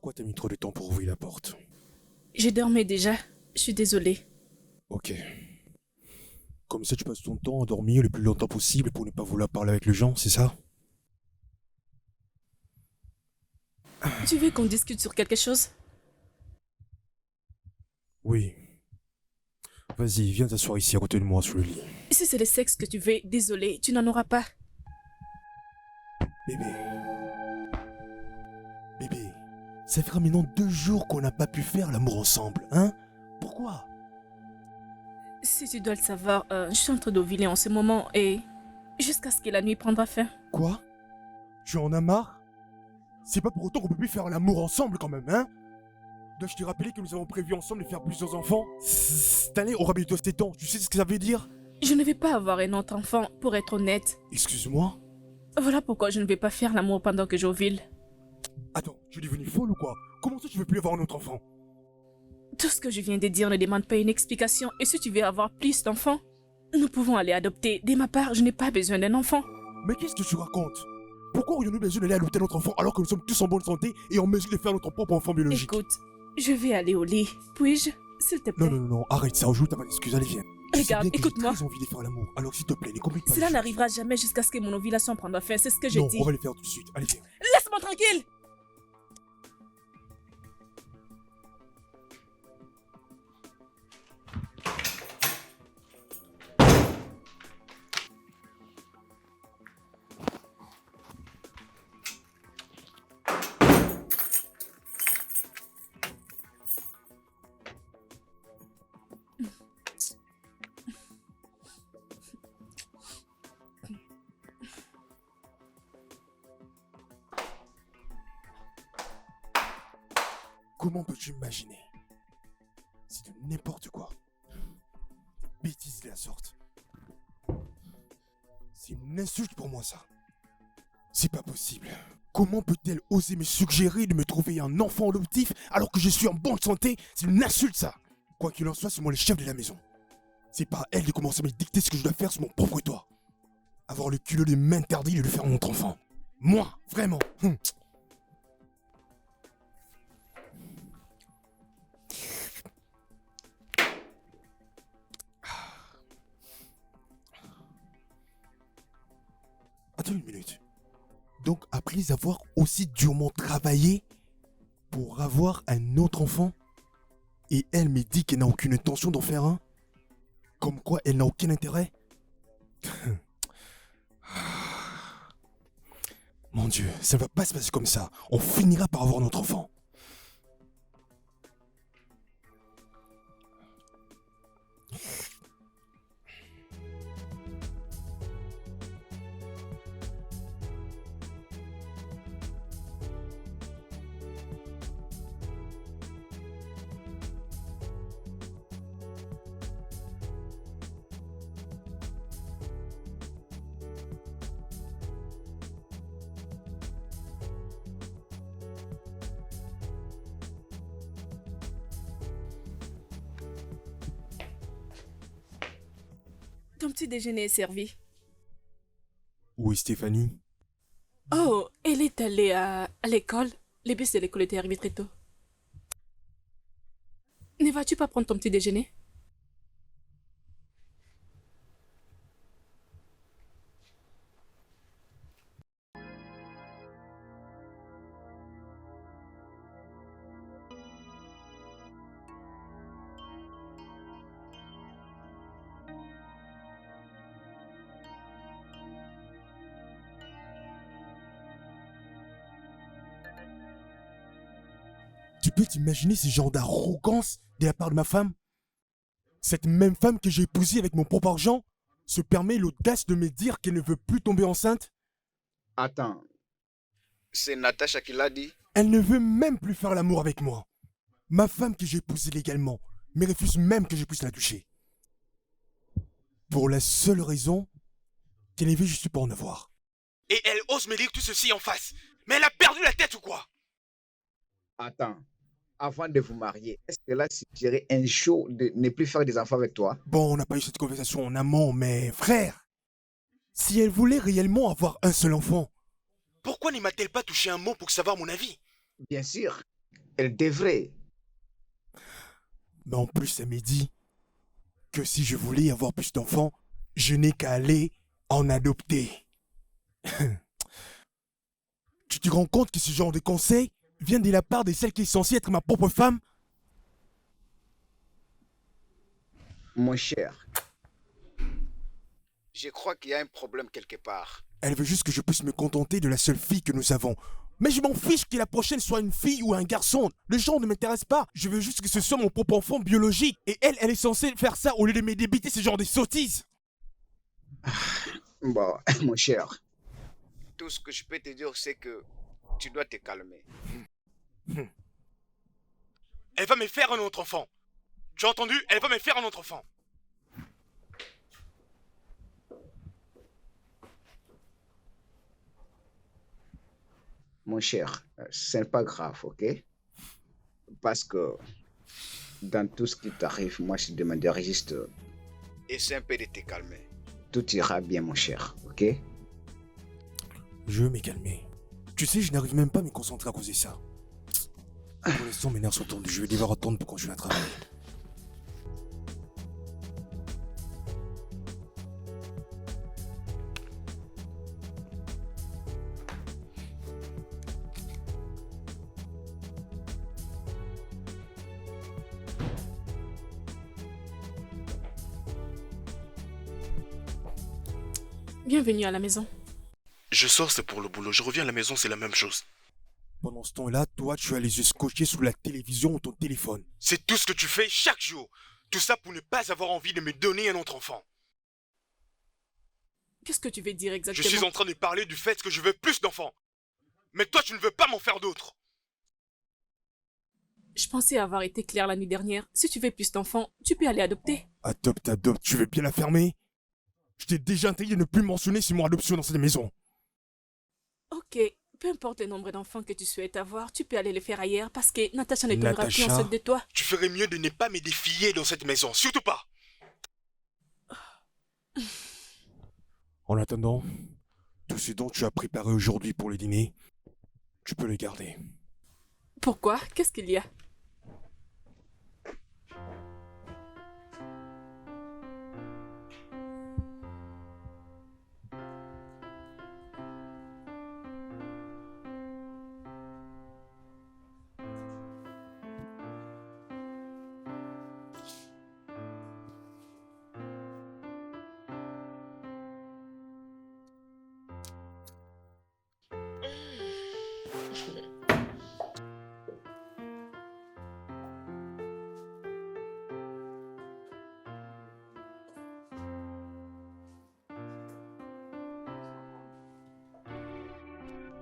Pourquoi t'as mis trop de temps pour ouvrir la porte? Je dormais déjà. Je suis désolée. Ok. Comme ça, tu passes ton temps à dormir le plus longtemps possible pour ne pas vouloir parler avec les gens, c'est ça? Tu veux qu'on discute sur quelque chose? Oui. Vas-y, viens t'asseoir ici à côté de moi sur le lit. Si c'est le sexe que tu veux, désolée, tu n'en auras pas. Bébé. Bébé. Ça fera maintenant 2 jours qu'on n'a pas pu faire l'amour ensemble, hein? Pourquoi? Si tu dois le savoir, je suis en train d'ovuler en ce moment et... jusqu'à ce que la nuit prendra fin. Quoi? Tu en as marre? C'est pas pour autant qu'on peut plus faire l'amour ensemble quand même, hein? Dois-je te rappeler que nous avons prévu ensemble de faire plusieurs enfants? Cette année aura bientôt 7 ans, tu sais ce que ça veut dire? Je ne vais pas avoir un autre enfant, pour être honnête. Excuse-moi? Voilà pourquoi je ne vais pas faire l'amour pendant que j'ovule. Attends, tu es devenue folle ou quoi? Comment ça tu veux plus avoir un autre enfant? Tout ce que je viens de dire ne demande pas une explication. Et si tu veux avoir plus d'enfants, nous pouvons aller adopter. De ma part, je n'ai pas besoin d'un enfant. Mais qu'est-ce que tu racontes? Pourquoi aurions-nous besoin d'aller adopter notre enfant alors que nous sommes tous en bonne santé et en mesure de faire notre propre enfant biologique? Écoute, je vais aller au lit. Puis-je, s'il te plaît? Non, arrête ça, aujourd'hui t'as pas d'excuse, allez viens. Je sais Regarde, bien que écoute-moi. j'ai très envie de faire l'amour, alors s'il te plaît, ne complique pas les Cela choses. n'arrivera jamais jusqu'à ce que mon ovulation prenne fin, c'est ce que je Non, dis. on va les faire tout de suite, allez viens. Laisse-moi tranquille! Comment peux-tu imaginer? C'est de n'importe quoi. Des bêtises de la sorte. C'est une insulte pour moi ça. C'est pas possible. Comment peut-elle oser me suggérer de me trouver un enfant adoptif alors que je suis en bonne santé? C'est une insulte ça. Quoi qu'il en soit, c'est moi le chef de la maison. C'est pas à elle de commencer à me dicter ce que je dois faire sur mon propre toit. Avoir le culot de m'interdire de le faire à notre enfant. Moi, vraiment. Attends une minute. Donc après avoir aussi durement travaillé pour avoir un autre enfant, et elle me dit qu'elle n'a aucune intention d'en faire un, comme quoi elle n'a aucun intérêt. Mon Dieu, ça ne va pas se passer comme ça. On finira par avoir notre enfant. Ton petit déjeuner est servi. Où est Stéphanie? Oh, elle est allée à l'école. Les bus de l'école étaient arrivés très tôt. Ne vas-tu pas prendre ton petit déjeuner? Tu peux t'imaginer ce genre d'arrogance de la part de ma femme? Cette même femme que j'ai épousée avec mon propre argent se permet l'audace de me dire qu'elle ne veut plus tomber enceinte? Attends, c'est Natacha qui l'a dit? Elle ne veut même plus faire l'amour avec moi. Ma femme que j'ai épousée légalement me refuse même que je puisse la toucher. Pour la seule raison qu'elle ne veut juste pas en avoir. Et elle ose me dire tout ceci en face. Mais elle a perdu la tête ou quoi? Attends, avant de vous marier, est-ce qu'elle a suggéré un show de ne plus faire des enfants avec toi? Bon, on n'a pas eu cette conversation en amont, mais frère, si elle voulait réellement avoir un seul enfant, pourquoi ne m'a-t-elle pas touché un mot pour savoir mon avis? Bien sûr, Elle devrait. Mais en plus, elle m'a dit que si je voulais avoir plus d'enfants, je n'ai qu'à aller en adopter. Tu te rends compte que ce genre de conseil vient de la part de celle qui est censée être ma propre femme? Mon cher, je crois qu'il y a un problème quelque part. Elle veut juste que je puisse me contenter de la seule fille que nous avons. Mais je m'en fiche que la prochaine soit une fille ou un garçon. Le genre ne m'intéresse pas. Je veux juste que ce soit mon propre enfant biologique. Et elle est censée faire ça au lieu de me débiter ce genre de sottises. Bon, mon cher, tout ce que je peux te dire, c'est que tu dois te calmer. Elle va me faire un autre enfant. Tu as entendu? Elle va me faire un autre enfant. Mon cher, ce n'est pas grave, ok? Parce que dans tout ce qui t'arrive, moi je demanderai juste essaie un peu de te calmer. Tout ira bien, mon cher, ok? Je veux me calmer. Tu sais, je n'arrive même pas à me concentrer à cause de ça. Pour l'instant, mes nerfs sont tendus. Je vais devoir attendre pour continuer à travailler. Bienvenue à la maison. Je sors, c'est pour le boulot. Je reviens à la maison, c'est la même chose. Pendant ce temps-là, toi, tu as les yeux scotchés sous la télévision ou ton téléphone. C'est tout ce que tu fais chaque jour. Tout ça pour ne pas avoir envie de me donner un autre enfant. Qu'est-ce que tu veux dire Je exactement? suis en train de parler du fait que je veux plus d'enfants. Mais toi, tu ne veux pas m'en faire d'autres. Je pensais avoir été claire la nuit dernière. Si tu veux plus d'enfants, tu peux aller adopter. Adopte, tu veux bien la fermer? Je t'ai déjà interdit de ne plus mentionner sur mon adoption dans cette maison. Ok, peu importe le nombre d'enfants que tu souhaites avoir, tu peux aller les faire ailleurs parce que Natacha ne tombera plus Natacha? enceinte de toi. Tu ferais mieux de ne pas me défier dans cette maison, surtout pas. En attendant, tout ce dont tu as préparé aujourd'hui pour le dîner, tu peux le garder. Pourquoi? Qu'est-ce qu'il y a?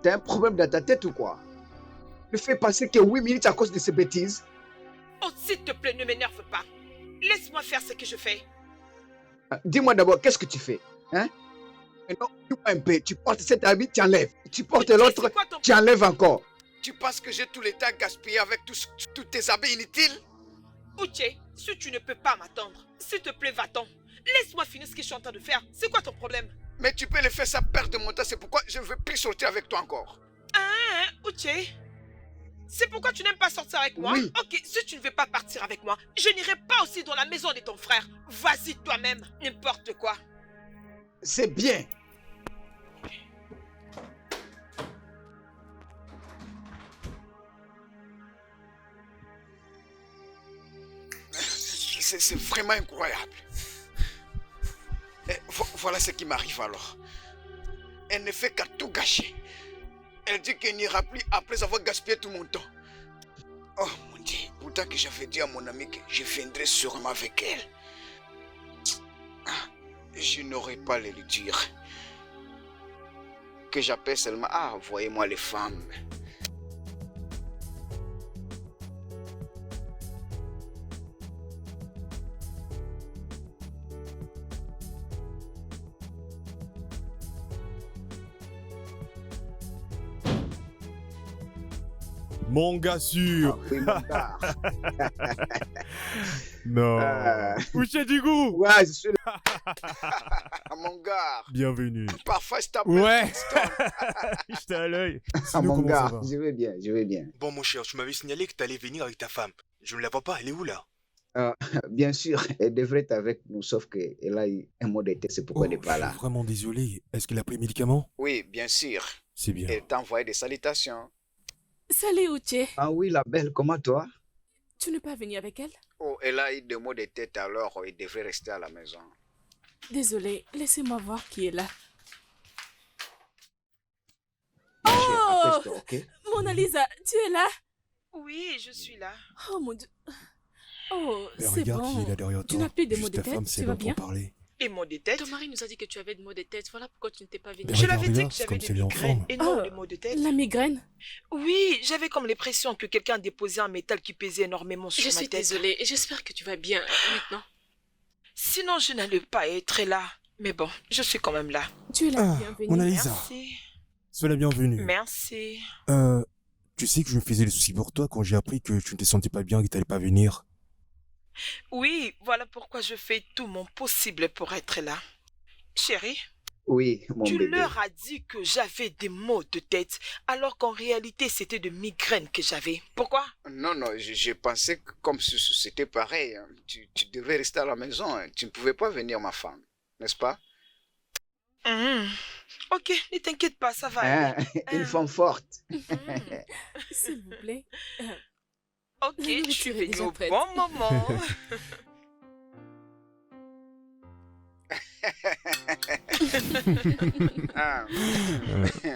T'as un problème dans ta tête ou quoi? Ne fais passer que 8 minutes à cause de ces bêtises. Oh, s'il te plaît, ne m'énerve pas. Laisse-moi faire ce que je fais. Dis-moi d'abord, qu'est-ce que tu fais? Hein? Non, dis-moi un peu. Tu portes cet habit, tu enlèves. Tu portes l'autre, C'est quoi ton- tu enlèves encore. Tu penses que j'ai tout le temps gaspillé avec tous tes habits inutiles? Uche, si tu ne peux pas m'attendre, s'il te plaît, va-t'en. Laisse-moi finir ce que je suis en train de faire. C'est quoi ton problème? Mais tu peux le faire sans perdre de mon temps, c'est pourquoi je ne veux plus sortir avec toi encore. Hein, Uche? C'est pourquoi tu n'aimes pas sortir avec moi? Oui. Ok, si tu ne veux pas partir avec moi, je n'irai pas aussi dans la maison de ton frère. Vas-y toi-même, n'importe quoi. C'est bien. C'est vraiment incroyable. Voilà ce qui m'arrive alors. Elle ne fait qu'à tout gâcher. Elle dit qu'elle n'ira plus après avoir gaspillé tout mon temps. Oh mon Dieu, pourtant que j'avais dit à mon ami que je viendrais sûrement avec elle. Je n'aurais pas le lui dire. Que j'appelle seulement, voyez-moi les femmes. Mon gars sûr. Oui, mon gars. Non. Euh, Uche du goût. ouais, je suis là. mon gars. Bienvenue. Parfois, je t'appelle. Ouais. J'étais à l'œil. Ah, Sinon, mon comment gars, ça va? je vais bien, je vais bien. Bon, mon cher, tu m'avais signalé que t'allais venir avec ta femme. Je ne la vois pas, elle est où là? Bien sûr, elle devrait être avec nous, sauf qu'elle a eu un mot de tête, c'est pourquoi elle n'est Oh, pas je là. suis vraiment désolé. Est-ce qu'elle a pris médicament? Oui, bien sûr. C'est bien. Elle t'a envoyé des salutations. Salut, Uche. Ah oui, la belle, comment toi? Tu n'es pas venu avec elle? Oh, elle a eu des mots de tête, alors il devrait rester à la maison. Désolée, laissez-moi voir qui est là. Ma chère, Oh! apaise-toi, ok? Mona Lisa, tu es là? Oui, je suis là. Oh mon Dieu. Oh, Mais c'est regarde qui bon. est là derrière Tu toi. n'as plus de Juste mots de ta tête, femme, tu c'est vas l'autre bien? pour parler. Et maux de tête? Ton mari nous a dit que tu avais des maux de tête. Voilà pourquoi tu n'étais pas venu. Mais Je l'avais dit regarde, que c'est j'avais comme des si elle est en migraines forme. et non Oh, des maux de tête. La migraine? Oui, j'avais comme l'impression que quelqu'un a déposé un métal qui pesait énormément sur Je ma suis tête. désolée et j'espère que tu vas bien maintenant. Sinon, je n'allais pas être là. Mais bon, je suis quand même là. Tu es la Ah, bienvenue. Mona Lisa, Merci. sois la bienvenue. Merci. Tu sais que je me faisais des soucis pour toi quand j'ai appris que tu ne te sentais pas bien et que tu n'allais pas venir. Oui, voilà pourquoi je fais tout mon possible pour être là. Chérie, Oui, mon tu bébé. leur as dit que j'avais des maux de tête, alors qu'en réalité, c'était de migraines que j'avais. Pourquoi? Non, non, je pensais que comme c'était pareil, hein, tu devais rester à la maison. Hein. Tu ne pouvais pas venir, ma femme, n'est-ce pas? Ok, ne t'inquiète pas, ça va Hein, aller. une femme forte. S'il vous plaît. Ok, La je suis nourriture est venue déjà au prête. bon moment. Ah,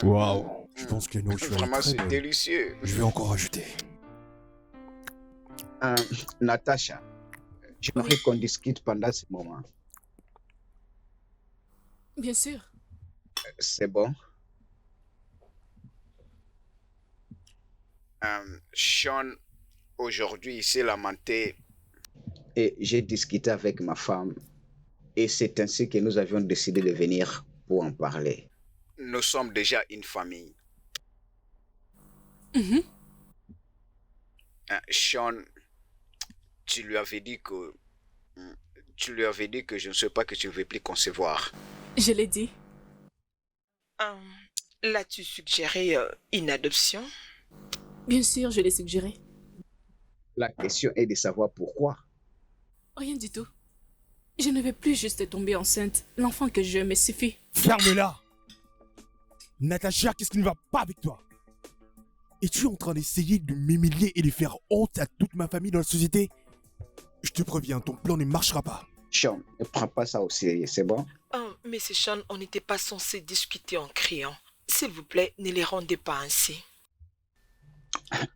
Waouh. Je pense que nous, je suis vraiment, très c'est bonne. délicieux. Je vais encore ajouter. Natacha, j'aimerais qu'on discute pendant ce moment. Bien sûr. C'est bon? Sean, aujourd'hui, il s'est lamenté. Et j'ai discuté avec ma femme et c'est ainsi que nous avions décidé de venir pour en parler. Nous sommes déjà une famille. Mhm. Sean, tu lui avais dit que... Tu lui avais dit que je ne sais pas que tu ne veux plus concevoir. Je l'ai dit. L'as-tu suggéré une adoption? Bien sûr, je l'ai suggéré. La question est de savoir pourquoi. Rien du tout. Je ne vais plus juste tomber enceinte. L'enfant que je me suffit. Ferme-la! Natacha, qu'est-ce qui ne va pas avec toi? Es-tu en train d'essayer de m'humilier et de faire honte à toute ma famille dans la société? Je te préviens, ton plan ne marchera pas. Sean, ne prends pas ça au sérieux, c'est bon? Oh, mais c'est Sean, on n'était pas censé discuter en criant. S'il vous plaît, ne les rendez pas ainsi.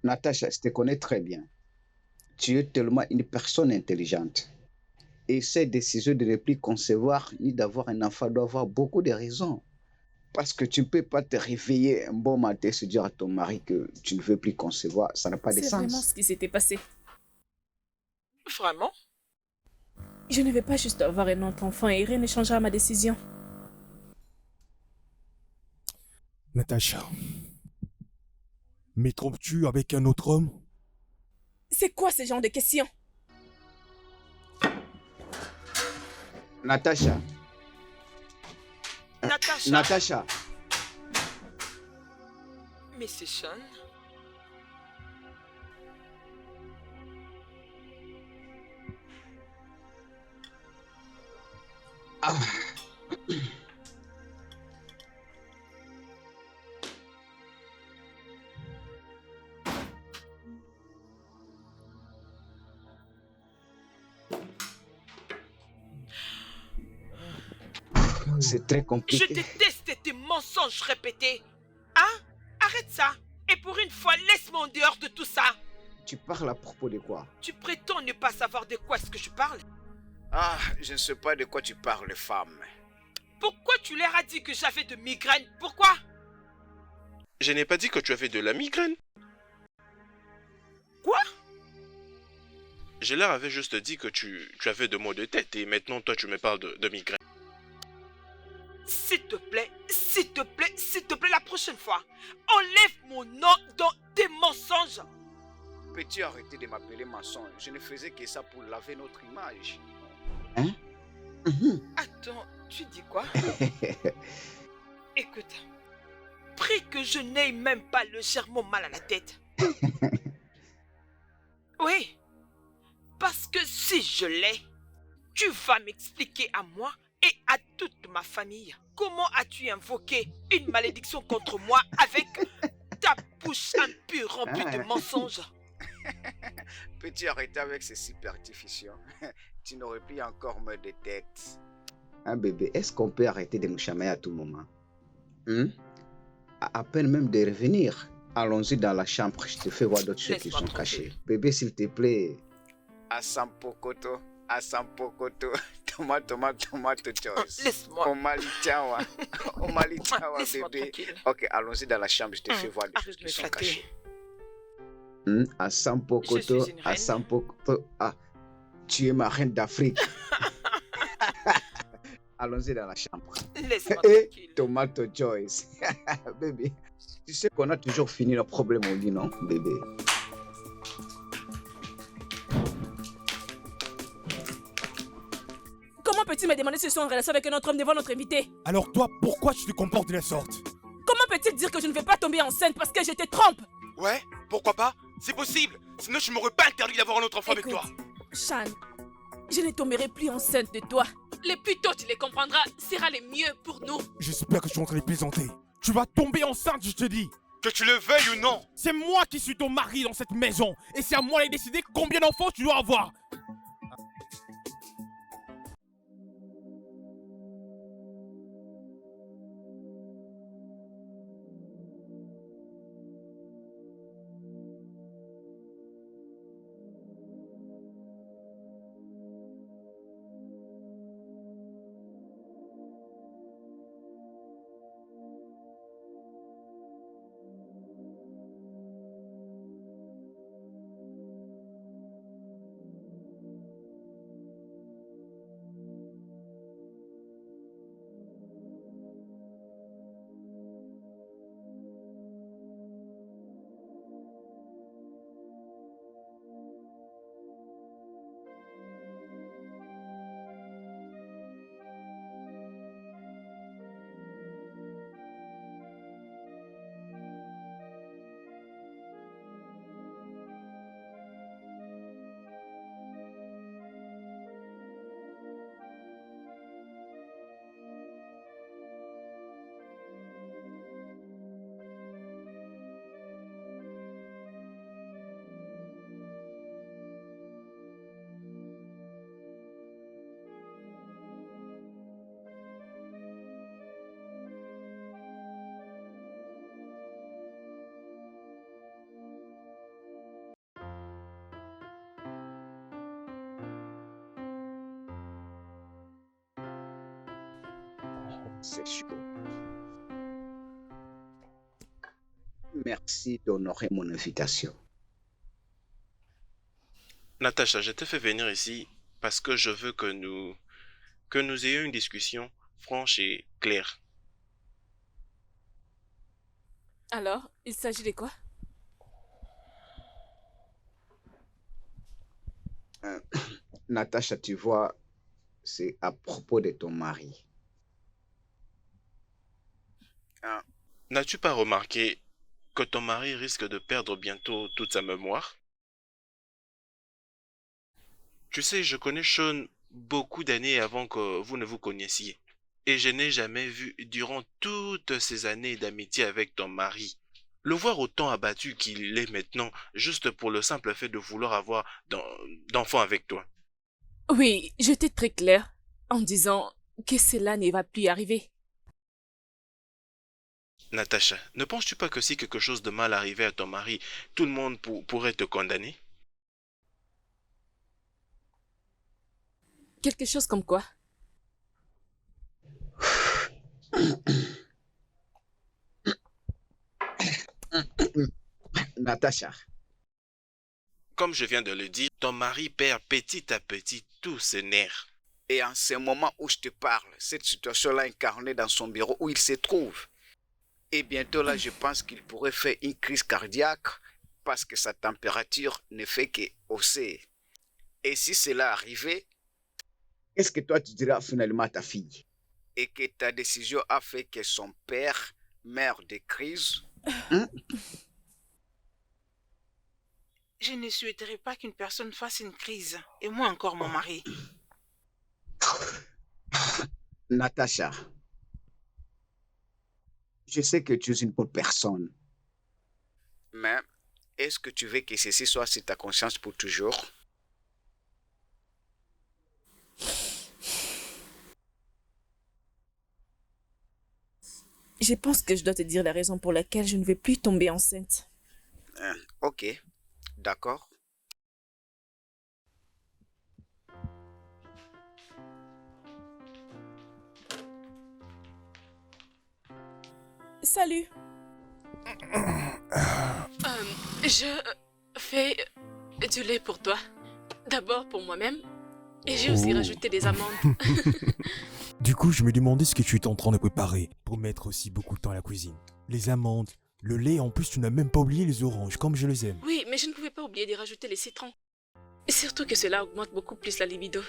Natacha, je te connais très bien. Tu es tellement une personne intelligente. Et cette décision de ne plus concevoir ni d'avoir un enfant doit avoir beaucoup de raisons. Parce que tu ne peux pas te réveiller un bon matin et se dire à ton mari que tu ne veux plus concevoir. Ça n'a pas de C'est vraiment sens. ce qui s'était passé. Vraiment? Je ne vais pas juste avoir un autre enfant et rien ne changera ma décision. Natacha, me trompes-tu avec un autre homme? C'est quoi ce genre de questions? Natacha, Natacha? Natacha, Mais c'est Sean? c'est très Je compliqué. déteste tes mensonges répétés. Hein? Arrête ça. Et pour une fois, laisse-moi en dehors de tout ça. Tu parles à propos de quoi? Tu prétends ne pas savoir de quoi est-ce que je parle? Ah, je ne sais pas de quoi tu parles, femme. Pourquoi tu leur as dit que j'avais de migraines? Pourquoi? Je n'ai pas dit que tu avais de la migraine. Quoi? Je leur avais juste dit que tu avais de maux de tête et maintenant toi tu me parles de migraine. S'il te plaît, s'il te plaît, s'il te plaît, la prochaine fois, enlève mon nom dans tes mensonges. Peux-tu arrêter de m'appeler mensonge? Je ne faisais que ça pour laver notre image. Hein? Attends. Pardon, tu dis quoi? Écoute, prie que je n'aie même pas légèrement mal à la tête. Oui, parce que si je l'ai, tu vas m'expliquer à moi et à toute ma famille comment as-tu invoqué une malédiction contre moi avec ta bouche impure remplie de mensonges. Peux-tu arrêter avec ces superstitions? Tu n'aurais plus encore mal de tête. Hein, bébé, est-ce qu'on peut arrêter de nous chamailler à tout moment? À peine même de revenir. Allons-y dans la chambre, je te fais voir d'autres choses qui sont cachées. Bébé, s'il te plaît. Asampokoto, Asampokoto, tomato Joyce. Laisse-moi. Omalichawa, bébé. Tranquille. Ok, allons-y dans la chambre, je te fais voir des Arrête choses de me qui sont flatter. cachées. Je Asampokoto, suis une reine. Asampokoto. Ah, tu es ma reine d'Afrique. Allons-y dans la chambre. Laisse-moi Et tranquille. Tomato Joyce. Bébé, tu sais qu'on a toujours fini nos problèmes au lit, non, bébé? Comment peux-tu me demander si je suis en relation avec un autre homme devant notre invité? Alors toi, pourquoi tu te comportes de la sorte? Comment peut-il dire que je ne vais pas tomber enceinte parce que je te trompe? Ouais, pourquoi pas? C'est possible. Sinon, je m'aurais pas interdit d'avoir un autre enfant avec Écoute, toi. Shan, je ne tomberai plus enceinte de toi. Le plus tôt tu les comprendras sera le mieux pour nous. J'espère que tu es en train de plaisanter. Tu vas tomber enceinte, je te dis. Que tu le veuilles ou non. C'est moi qui suis ton mari dans cette maison. Et c'est à moi de décider combien d'enfants tu dois avoir. C'est chaud. Merci d'honorer mon invitation. Natacha, je t'ai fait venir ici parce que je veux que nous ayons une discussion franche et claire. Alors, il s'agit de quoi? Natacha, tu vois, c'est à propos de ton mari. N'as-tu pas remarqué que ton mari risque de perdre bientôt toute sa mémoire? Tu sais, je connais Sean beaucoup d'années avant que vous ne vous connaissiez. Et je n'ai jamais vu, durant toutes ces années d'amitié avec ton mari, le voir autant abattu qu'il est maintenant, juste pour le simple fait de vouloir avoir d'enfants avec toi. Oui, j'étais très claire en disant que cela ne va plus arriver. Natacha, ne penses-tu pas que si quelque chose de mal arrivait à ton mari, tout le monde pourrait te condamner? Quelque chose comme quoi? Natacha, Comme je viens de le dire, ton mari perd petit à petit tous ses nerfs. Et en ce moment où je te parle, cette situation-là incarnée dans son bureau où il se trouve. Et bientôt là, je pense qu'il pourrait faire une crise cardiaque parce que sa température ne fait que hausser. Et si cela arrivait, qu'est-ce que toi tu diras finalement à ta fille? Et que ta décision a fait que son père meurt de crise? Hein? Je ne souhaiterais pas qu'une personne fasse une crise, et moi encore mon mari. Natacha, je sais que tu es une bonne personne. Mais est-ce que tu veux que ceci soit sur ta conscience pour toujours? Je pense que je dois te dire la raison pour laquelle je ne vais plus tomber enceinte. Ok, d'accord. Salut. Je fais du lait pour toi. D'abord pour moi-même. Et j'ai aussi rajouté des amandes. Du coup, je me demandais ce que tu étais en train de préparer pour mettre aussi beaucoup de temps à la cuisine. Les amandes, le lait, en plus tu n'as même pas oublié les oranges, comme je les aime. Oui, mais je ne pouvais pas oublier d'y rajouter les citrons. Et surtout que cela augmente beaucoup plus la libido.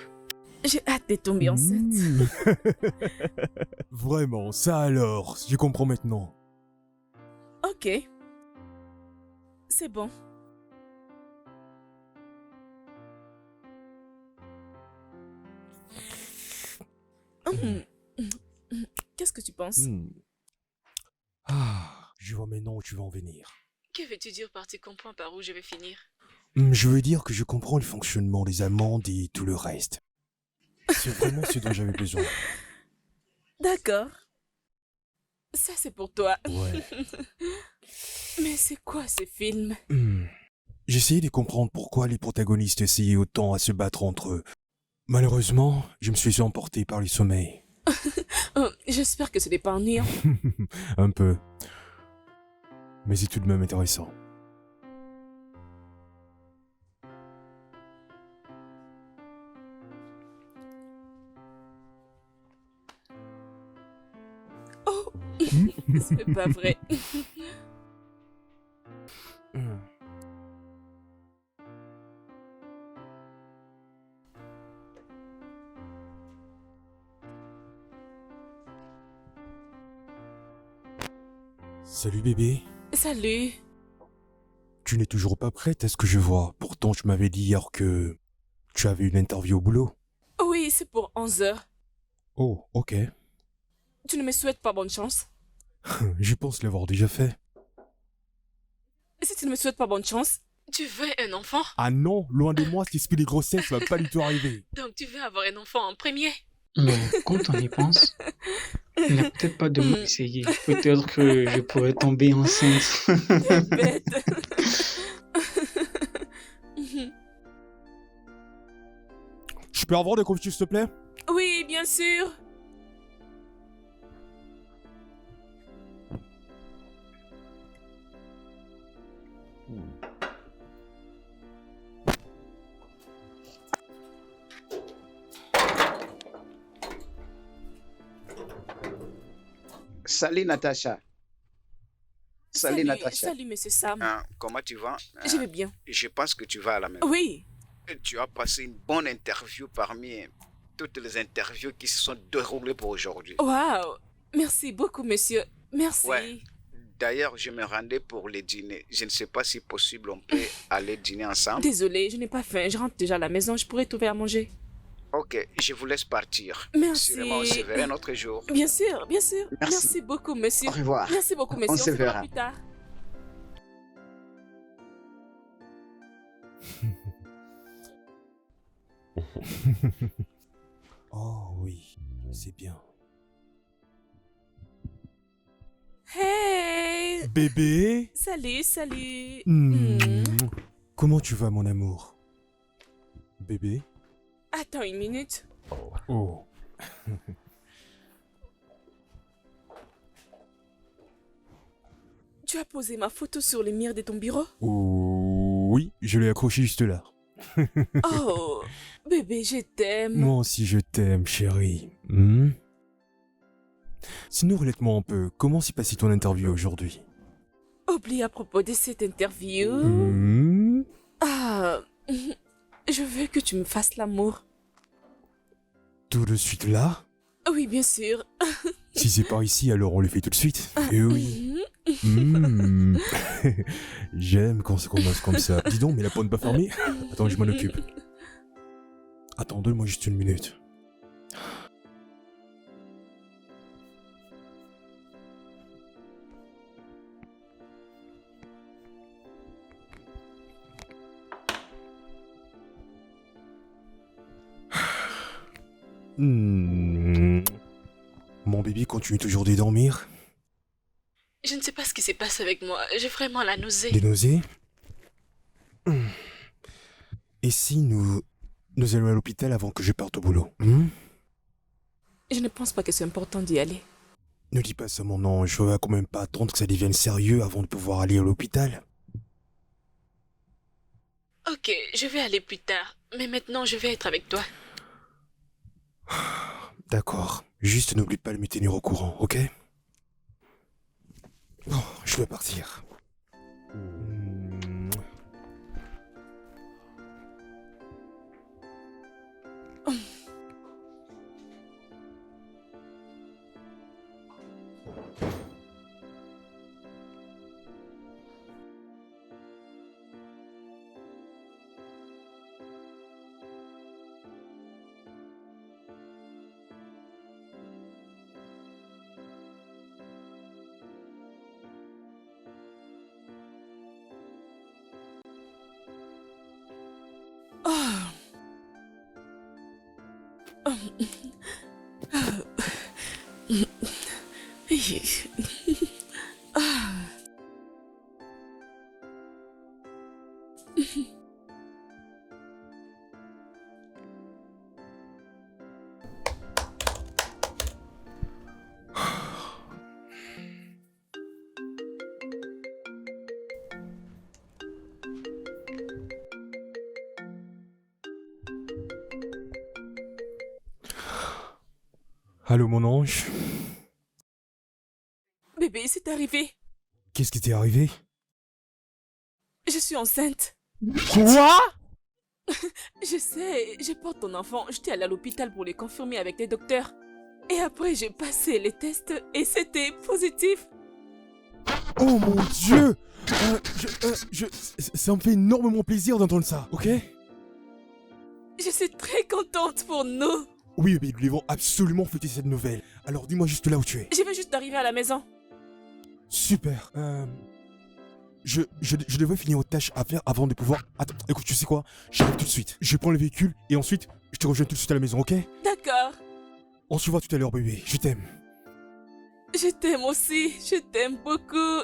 J'ai hâte de tomber enceinte. Vraiment, ça alors, je comprends maintenant. Ok. C'est bon. Qu'est-ce que tu penses? Ah, je vois maintenant où tu vas en venir. Que veux-tu dire par tu comprends par où je vais finir? Je veux dire que je comprends le fonctionnement des amandes et tout le reste. C'est vraiment ce dont j'avais besoin. D'accord. Ça, c'est pour toi. Ouais. Mais c'est quoi ce film? J'essayais de comprendre pourquoi les protagonistes essayaient autant à se battre entre eux. Malheureusement, je me suis fait emporter par le sommeil. Oh, j'espère que ce n'est pas ennuyant. Un peu. Mais c'est tout de même intéressant. Oh, c'est pas vrai. Salut bébé. Salut. Tu n'es toujours pas prête à ce que je vois. Pourtant, tu m'avais dit hier que tu avais une interview au boulot. Oui, c'est pour 11h. Oh, ok. Tu ne me souhaites pas bonne chance? Je pense l'avoir déjà fait. Et si tu ne me souhaites pas bonne chance? Tu veux un enfant? Ah non, loin de moi, cet esprit des grossesses va pas du tout arriver. Donc tu veux avoir un enfant en premier? Mais quand on y pense, il n'y a peut-être pas de mal essayer. Peut-être que je pourrais tomber enceinte. Bête. Je peux avoir de confiture, s'il te plaît? Oui, bien sûr. Salut Natacha. Salut Natacha. Salut, monsieur Sam. Comment tu vas? Je vais bien. Je pense que tu vas à la maison. Oui. Tu as passé une bonne interview parmi toutes les interviews qui se sont déroulées pour aujourd'hui. Waouh. Merci beaucoup, monsieur. Merci. Ouais. D'ailleurs, je me rendais pour le dîner. Je ne sais pas si possible on peut aller dîner ensemble. Désolée, je n'ai pas faim. Je rentre déjà à la maison. Je pourrais trouver à manger. Ok, je vous laisse partir. Merci. Sûrement, on se verra un autre jour. Bien sûr, bien sûr. Merci. Beaucoup, monsieur. Au revoir. Merci beaucoup, monsieur. On se verra plus tard. Oh oui, c'est bien. Hey! Bébé? Salut. Comment tu vas, mon amour? Bébé? Attends une minute. Oh. Tu as posé ma photo sur le mur de ton bureau? Oh, oui, je l'ai accroché juste là. Oh, bébé, je t'aime. Moi aussi, je t'aime, chérie. Sinon, relate-moi un peu. Comment s'est passée ton interview aujourd'hui? Oublie à propos de cette interview. Ah, je veux que tu me fasses l'amour. Tout de suite là? Oui, bien sûr. Si c'est par ici, alors on le fait tout de suite. Eh oui. Mhm. Mmh. J'aime quand ça commence comme ça. Dis donc, mais la porte pas fermée? Attends, je m'en occupe. Attends, donne-moi juste une minute. Hmm. Mon bébé continue toujours de dormir? Je ne sais pas ce qui se passe avec moi. J'ai vraiment la nausée. Des nausées? Et si nous allons à l'hôpital avant que je parte au boulot? Je ne pense pas que c'est important d'y aller. Ne dis pas ça, mon ange. Je vais quand même pas attendre que ça devienne sérieux avant de pouvoir aller à l'hôpital. Ok, je vais aller plus tard. Mais maintenant, je vais être avec toi. D'accord. Juste n'oublie pas de me tenir au courant, ok? Bon, je dois partir. Oh. Allô, mon ange? Bébé, c'est arrivé. Qu'est-ce qui t'est arrivé? Je suis enceinte. Quoi? Je sais, je porte ton enfant. J'étais allée à l'hôpital pour les confirmer avec les docteurs. Et après, j'ai passé les tests et c'était positif. Oh mon Dieu! Ça me fait énormément plaisir d'entendre ça, ok? Je suis très contente pour nous. Oui, mais nous devons absolument fêter cette nouvelle. Alors dis-moi juste là où tu es. Je vais juste arriver à la maison. Super. Je devrais finir aux tâches à faire avant de pouvoir... Attends, écoute, tu sais quoi? J'arrive tout de suite. Je prends le véhicule et ensuite, je te rejoins tout de suite à la maison, ok? D'accord. On se voit tout à l'heure, bébé. Je t'aime. Je t'aime aussi. Je t'aime beaucoup.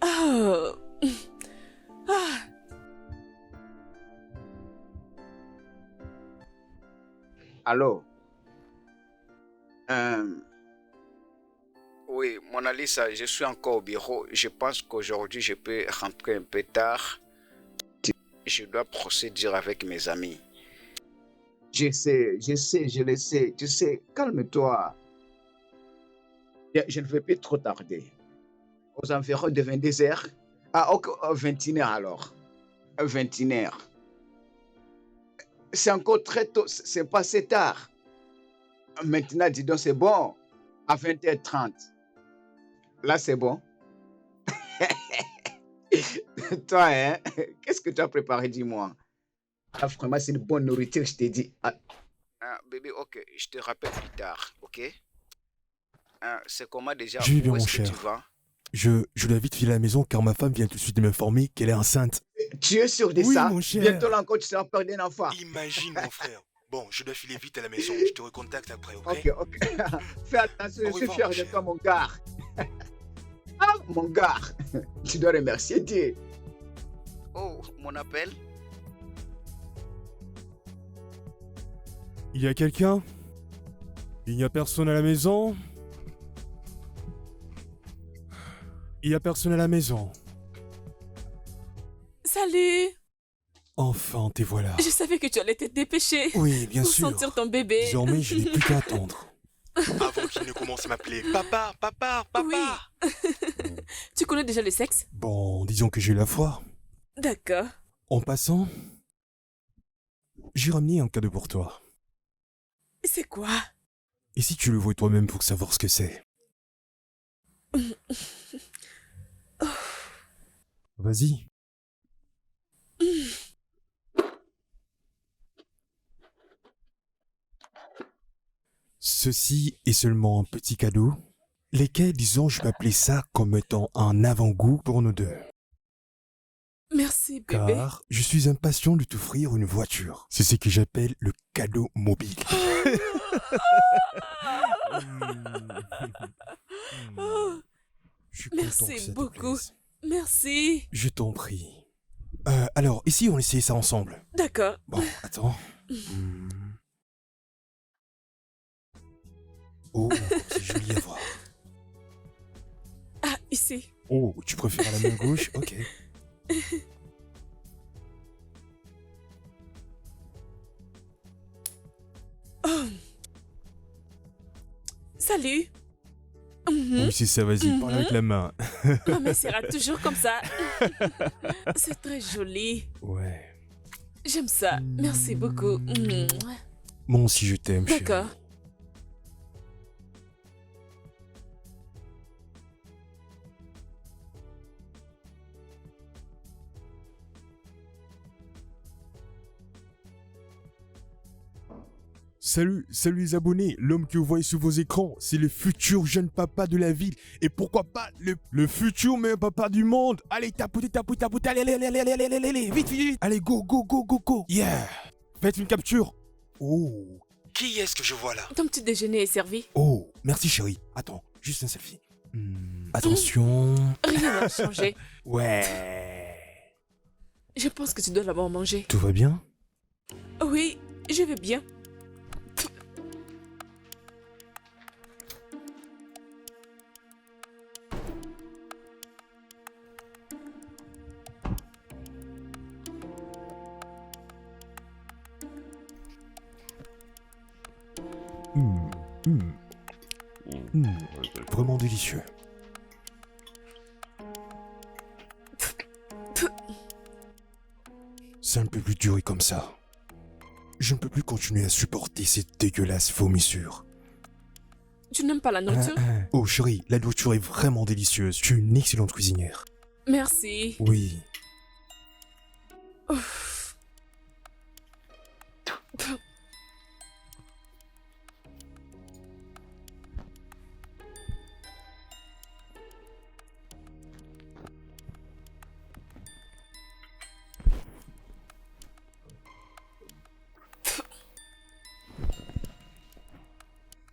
Oh. Ah. Allô? Oui, Mona Lisa, je suis encore au bureau. Je pense qu'aujourd'hui, je peux rentrer un peu tard. Je dois procéder avec mes amis. Je sais, je le sais. Tu sais, calme-toi. Je ne vais plus trop tarder. Aux environs de 22h. Ah, ok, 21h alors. 21h. C'est encore très tôt, c'est passé tard. Maintenant, dis donc, c'est bon. À 20h30. Là, c'est bon. Toi, hein? Qu'est-ce que tu as préparé, dis-moi? Ah, vraiment, c'est une bonne nourriture, je t'ai dit. Ah, Bébé, ok, je te rappelle plus tard, ok? C'est comment déjà? Je vais bien, Où mon est-ce que cher. tu vas? Je dois vite filer à la maison car ma femme vient tout de suite de m'informer qu'elle est enceinte. tu es sûr de Oui, ça? mon cher. Bientôt là encore, tu seras peur d'un enfant. Imagine, mon frère. Bon, je dois filer vite à la maison. Je te recontacte après, Ok, ok. Fais attention, Au je suis revoir, fier mon de toi, mon gars. Ah, mon gars. Tu dois remercier Dieu. Oh, mon appel? Il y a quelqu'un? Il n'y a personne à la maison? Il n'y a personne à la maison. Salut. Enfin, te voilà. Je savais que tu allais te dépêcher. Oui, bien pour sûr. sentir ton bébé. Désormais, je n'ai plus qu'à attendre. Avant qu'il ne commence à m'appeler papa, papa, papa. Oui. Tu connais déjà le sexe? Bon, disons que j'ai eu la foi. D'accord. En passant, j'ai ramené un cadeau pour toi. C'est quoi? Et si tu le vois toi-même pour savoir ce que c'est? Vas-y. Ceci est seulement un petit cadeau, lesquels, disons, je vais appeler ça comme étant un avant-goût pour nous deux. Merci, bébé. Car je suis impatient de t'offrir une voiture. C'est ce que j'appelle le cadeau mobile. Oh, Je suis content que merci ça te beaucoup. plaise. Merci. Je t'en prie. Alors, ici, on essaie ça ensemble. D'accord. Bon, attends. Oh, c'est joli à voir. Ah, ici. Oh, tu préfères la main gauche? Ok. Oh. Salut. Mhm. Oui, c'est ça, vas-y, parle avec la main. Ma main sera toujours comme ça. C'est très joli. Ouais. J'aime ça. Merci beaucoup. Moi aussi, je t'aime, chérie. D'accord. Salut les abonnés, l'homme que vous voyez sur vos écrans, c'est le futur jeune papa de la ville. Et pourquoi pas le futur meilleur papa du monde. Allez, tapotez, allez, vite. Allez, go. Yeah. Faites une capture. Oh. Qui est-ce que je vois là? Ton petit déjeuner est servi. Oh, merci chérie. Attends, juste un selfie. Attention. Rien n'a changé. Ouais. Je pense que tu dois l'avoir mangé. Tout va bien? Oui, je vais bien. Vraiment délicieux. Ça ne peut plus durer comme ça. Je ne peux plus continuer à supporter cette dégueulasse vomissure. Tu n'aimes pas la nourriture? Oh chérie, la nourriture est vraiment délicieuse. Tu es une excellente cuisinière. Merci. Oui. Ouf.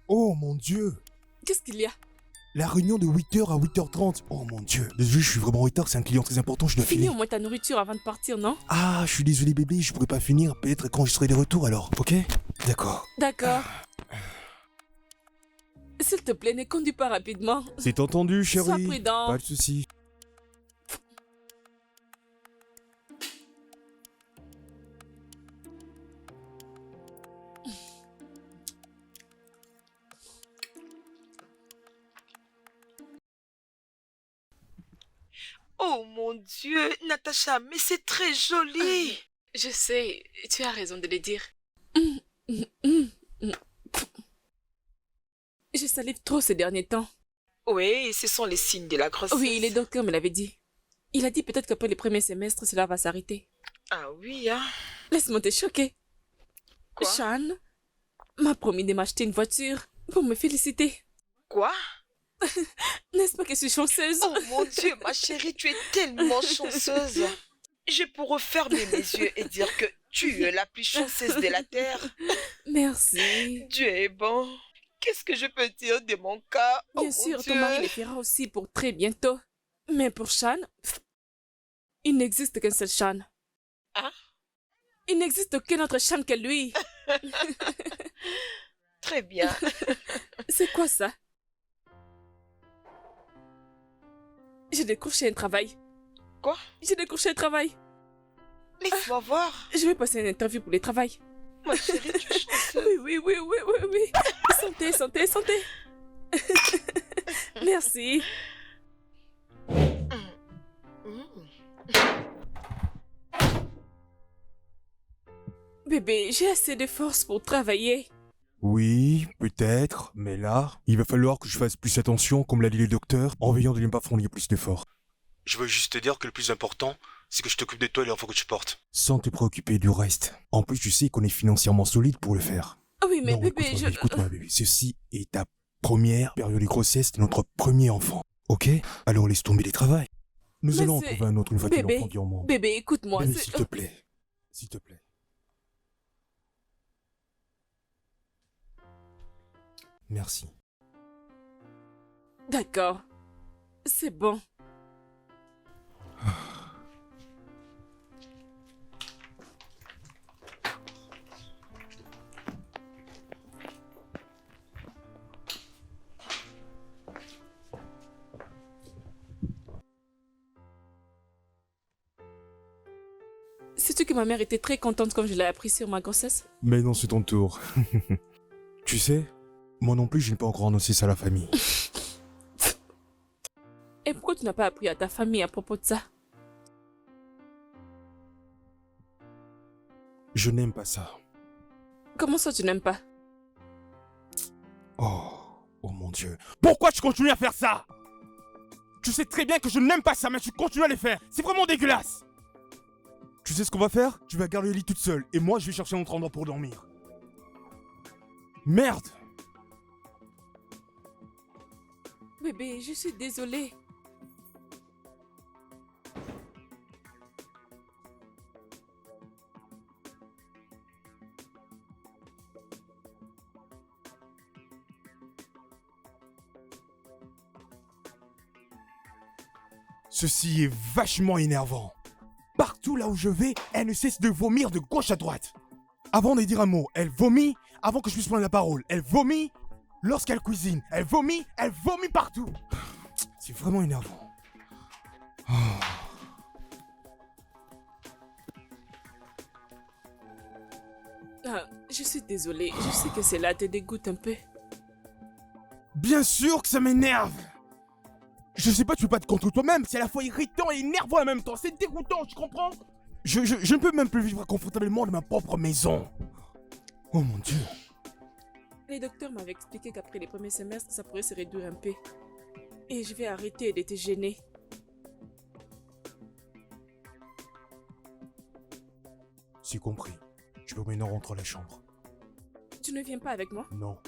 Oh mon Dieu. Qu'est-ce qu'il y a? La réunion de 8h à 8h30. Oh mon Dieu. Désolé, je suis vraiment en retard, c'est un client très important, je dois Finis filer. au moins ta nourriture avant de partir, non? Ah, je suis désolé bébé, je pourrais pas finir. Peut-être quand je serai de retour alors, ok? D'accord. D'accord. S'il te plaît, ne conduis pas rapidement. C'est entendu chérie. Sois prudent. Pas de soucis. Oh mon Dieu, Natacha, mais c'est très joli. Je sais, tu as raison de le dire. Je salive trop ces derniers temps. Oui, ce sont les signes de la grossesse. Oui, les docteurs me l'avaient dit. Il a dit peut-être qu'après les premiers semestres, cela va s'arrêter. Ah oui, hein. Laisse-moi te choquer. Quoi? Sean m'a promis de m'acheter une voiture pour me féliciter. Quoi? N'est-ce pas que je suis chanceuse? Oh mon Dieu, ma chérie, tu es tellement chanceuse. Je pourrais fermer mes yeux et dire que tu es la plus chanceuse de la terre. Merci. Dieu est bon. Qu'est-ce que je peux dire de mon cas? Oh Bien mon sûr, Dieu. ton mari le fera aussi pour très bientôt. Mais pour Sean, il n'existe qu'un seul Sean. Hein? Il n'existe aucun autre Sean que lui. Très bien. C'est quoi ça? J'ai décroché un travail. Quoi? J'ai décroché un travail. Laisse-moi voir. Je vais passer une interview pour le travail. Ma chérie, tu es chanceuse. Oui. Santé. Merci. j'ai assez de force pour travailler. Oui, peut-être, mais là, il va falloir que je fasse plus attention, comme l'a dit le docteur, en veillant de ne pas fournir plus d'efforts. Je veux juste te dire que le plus important, c'est que je t'occupe de toi et l'enfant que tu portes. Sans te préoccuper du reste. En plus, tu sais qu'on est financièrement solide pour le faire. Oui, mais Non, bébé, écoute-moi, bébé. Ceci est ta première période de grossesse de notre premier enfant. Ok? Alors laisse tomber les travails. Nous Mais allons en c'est- trouver un autre une fois que Bébé, l'enfant vient au monde. Bébé, écoute-moi. Bébé, c'est- s'il te plaît. S'il te plaît. Merci. D'accord. C'est bon. Sais-tu que ma mère était très contente quand je l'ai appris sur ma grossesse? Mais non, c'est ton tour. Tu sais, moi non plus, je n'ai pas encore annoncé ça à la famille. Et pourquoi tu n'as pas appris à ta famille à propos de ça? Je n'aime pas ça. Comment ça tu n'aimes pas? Oh mon Dieu. Pourquoi tu continues à faire ça? Tu sais très bien que je n'aime pas ça, mais tu continues à le faire. C'est vraiment dégueulasse. Tu sais ce qu'on va faire? Tu vas garder le lit toute seule, et moi je vais chercher un autre endroit pour dormir. Merde! Bébé, je suis désolée. Ceci est vachement énervant. Partout là où je vais, elle ne cesse de vomir de gauche à droite. Avant de dire un mot, elle vomit avant que je puisse prendre la parole. Elle vomit lorsqu'elle cuisine. Elle vomit partout. C'est vraiment énervant. Ah, je suis désolée. Je sais que cela te dégoûte un peu. Bien sûr que ça m'énerve. Je sais pas, tu peux pas te contre toi-même. C'est à la fois irritant et énervant en même temps. C'est dégoûtant, tu comprends? Je ne peux même plus vivre confortablement dans ma propre maison. Oh mon Dieu. Les docteurs m'avaient expliqué qu'après les premiers semestres, ça pourrait se réduire un peu. Et je vais arrêter de te gêner. C'est compris. Je peux maintenant rentrer à la chambre. Tu ne viens pas avec moi? Non.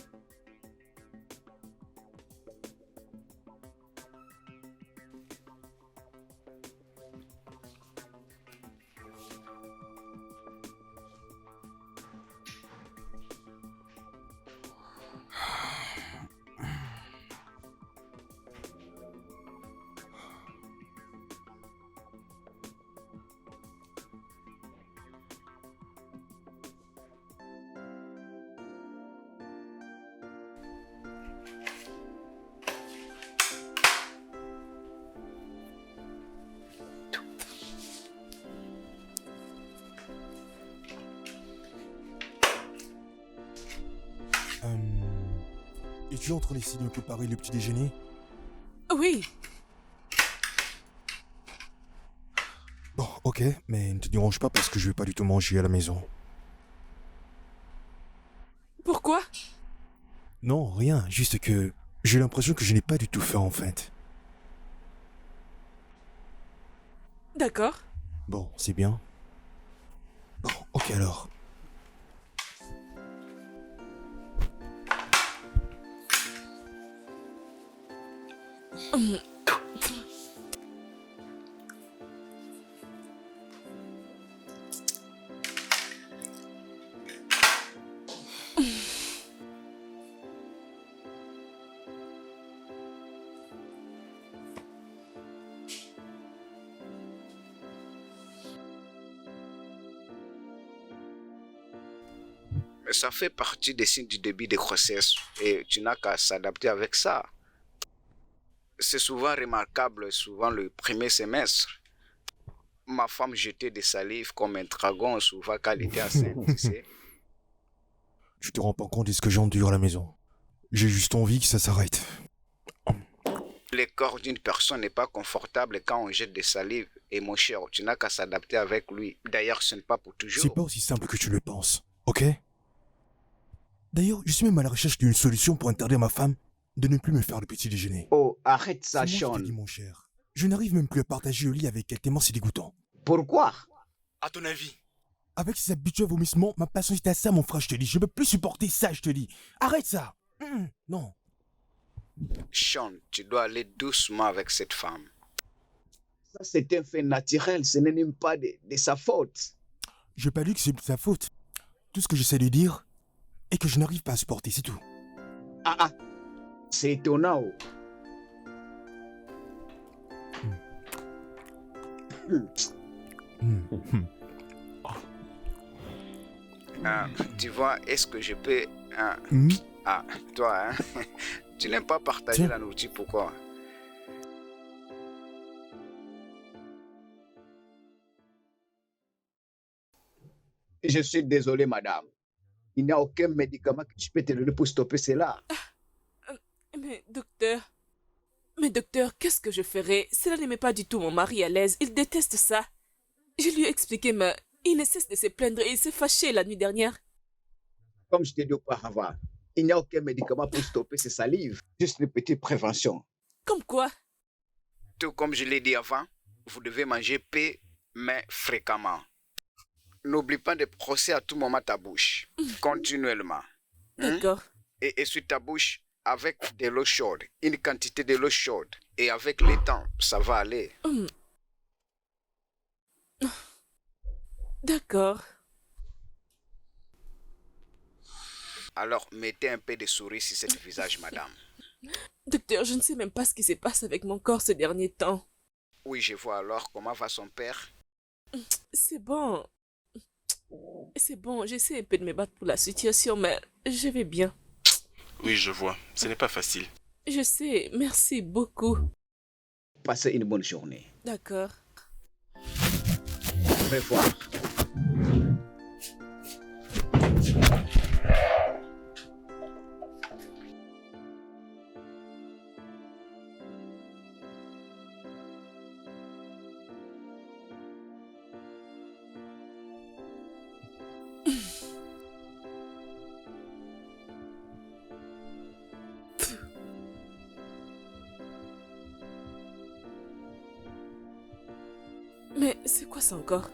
Es-tu en train d'essayer de me préparer le petit déjeuner? Oui. Bon, ok, mais ne te dérange pas parce que je vais pas du tout manger à la maison. Pourquoi? Non, rien, juste que j'ai l'impression que je n'ai pas du tout faim en fait. D'accord. Bon, c'est bien. Bon, ok alors. Mais ça fait partie des signes du début de grossesse et tu n'as qu'à s'adapter avec ça. C'est souvent remarquable, souvent le premier semestre. Ma femme jetait des salives comme un dragon souvent quand elle était enceinte, tu sais. Tu te rends pas compte de ce que j'endure à la maison. J'ai juste envie que ça s'arrête. Le corps d'une personne n'est pas confortable quand on jette des salives. Et mon cher, tu n'as qu'à s'adapter avec lui. D'ailleurs, ce n'est pas pour C'est toujours. pas aussi simple que tu le penses. Ok? D'ailleurs, je suis même à la recherche d'une solution pour interdire ma femme de ne plus me faire le petit déjeuner. Oh, arrête C'est ça, moi qui Sean. te dis, mon cher. Je n'arrive même plus à partager le lit avec elle tellement c'est dégoûtant. Pourquoi? À ton avis? Avec ses habituels vomissements, ma patience est à ça, mon frère, je te dis. Je peux plus supporter ça, je te dis. Arrête ça. Non. Sean, tu dois aller doucement avec cette femme. Ça, c'est un fait naturel. Ce n'est même pas de sa faute. Je n'ai pas dit que c'est de sa faute. Tout ce que j'essaie de dire est que je n'arrive pas à supporter, c'est tout. Ah, c'est étonnant. Tu vois, est-ce que je peux... Ah, toi, hein? Tu n'aimes pas partager Tiens. la nourriture, pourquoi? Je suis désolé, madame. Il n'y a aucun médicament que je peux te donner pour stopper cela. Mais docteur, qu'est-ce que je ferais? Cela ne met pas du tout mon mari à l'aise. Il déteste ça. Je lui ai expliqué, mais il ne cesse de se plaindre et il s'est fâché la nuit dernière. Comme je t'ai dit auparavant, il n'y a aucun médicament pour stopper ces salives. Juste une petite prévention. Comme quoi? Tout comme je l'ai dit avant, vous devez manger paix, mais fréquemment. N'oublie pas de brosser à tout moment ta bouche, continuellement. D'accord. Et essuie ta bouche avec de l'eau chaude, une quantité de l'eau chaude. Et avec le temps, ça va aller. D'accord. Alors, mettez un peu de souris sur ce visage, madame. Docteur, je ne sais même pas ce qui se passe avec mon corps ces derniers temps. Oui, je vois alors comment va son père. C'est bon. C'est bon, j'essaie un peu de me battre pour la situation, mais je vais bien. Oui, je vois. Ce n'est pas facile. Je sais, merci beaucoup. Passez une bonne journée. D'accord. Au revoir. Mais c'est quoi ça encore?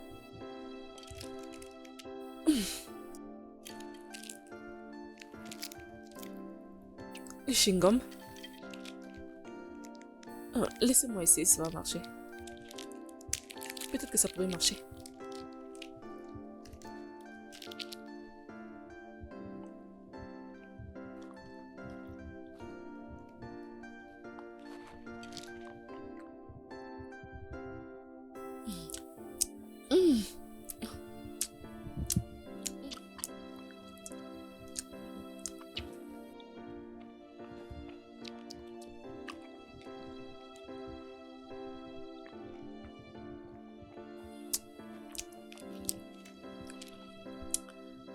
Le chewing-gum? Oh, laissez-moi essayer, ça va marcher. Peut-être que ça pourrait marcher.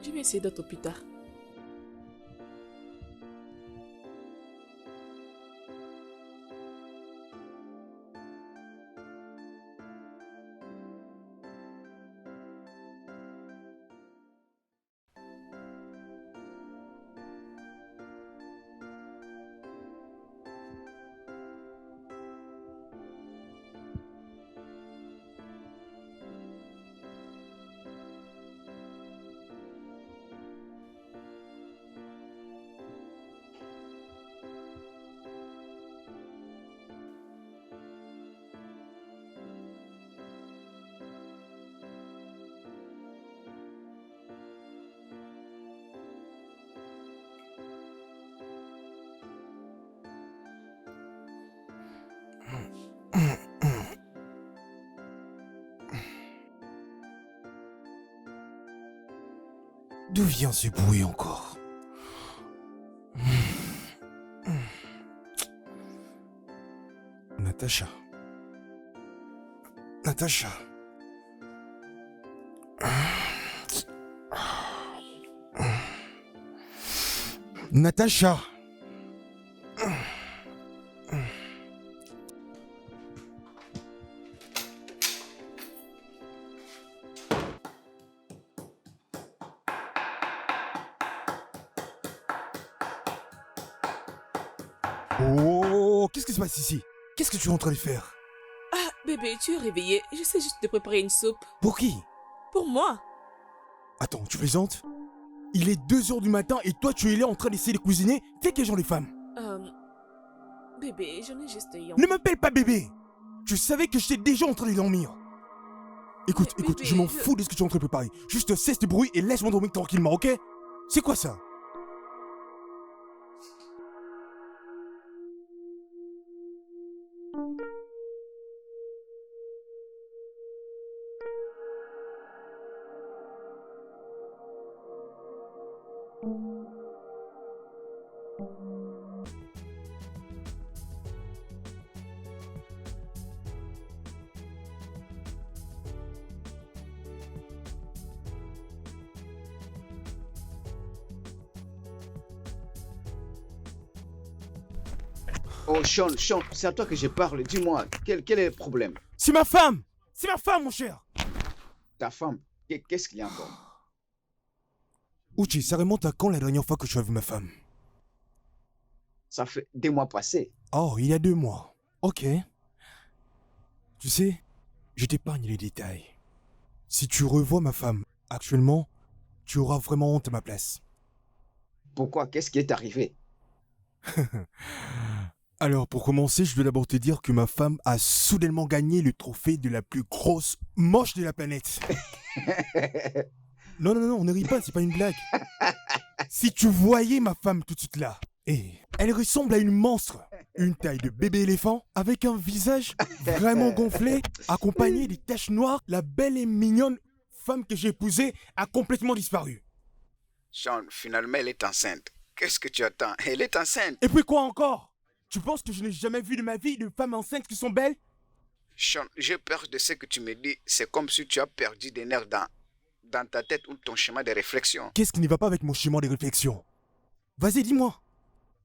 Je vais essayer d'autres plus tard. D'où vient ce bruit encore? Natacha. Natacha. Natacha. Oh, qu'est-ce qui se passe ici? Qu'est-ce que tu es en train de faire? Ah, bébé, tu es réveillé. J'essaie juste de préparer une soupe. Pour qui? Pour moi. Attends, tu plaisantes? Il est 2 heures du matin et toi tu es là en train d'essayer de cuisiner? T'es quel genre de femme? Bébé, j'en ai juste un. Ne m'appelle pas bébé! Tu savais que j'étais déjà en train de dormir. Écoute, Mais écoute, bébé, je m'en je- fous de ce que tu es en train de préparer. Juste cesse de bruit et laisse-moi dormir tranquillement, ok? C'est quoi ça? Oh, Sean, Sean, c'est à toi que je parle. Dis-moi, quel est le problème? C'est ma femme! C'est ma femme, mon cher! Ta femme, qu'est-ce qu'il y a encore? Uchi, ça remonte à quand la dernière fois que tu as vu ma femme? Ça fait 2 mois passés. Oh, il y a 2 mois. Ok. Tu sais, je t'épargne les détails. Si tu revois ma femme actuellement, tu auras vraiment honte à ma place. Pourquoi? Qu'est-ce qui est arrivé? Alors, pour commencer, je dois d'abord te dire que ma femme a soudainement gagné le trophée de la plus grosse moche de la planète. Non, non, non, ne ris pas, c'est pas une blague. Si tu voyais ma femme tout de suite là, elle ressemble à une monstre. Une taille de bébé éléphant, avec un visage vraiment gonflé, accompagné des taches noires, la belle et mignonne femme que j'ai épousée a complètement disparu. Sean, finalement, elle est enceinte. Qu'est-ce que tu attends? Elle est enceinte. Et puis quoi encore? Tu penses que je n'ai jamais vu de ma vie de femmes enceintes qui sont belles? Sean, j'ai peur de ce que tu me dis. C'est comme si tu as perdu des nerfs dans ta tête ou ton schéma de réflexion. Qu'est-ce qui ne va pas avec mon schéma de réflexion? Vas-y, dis-moi.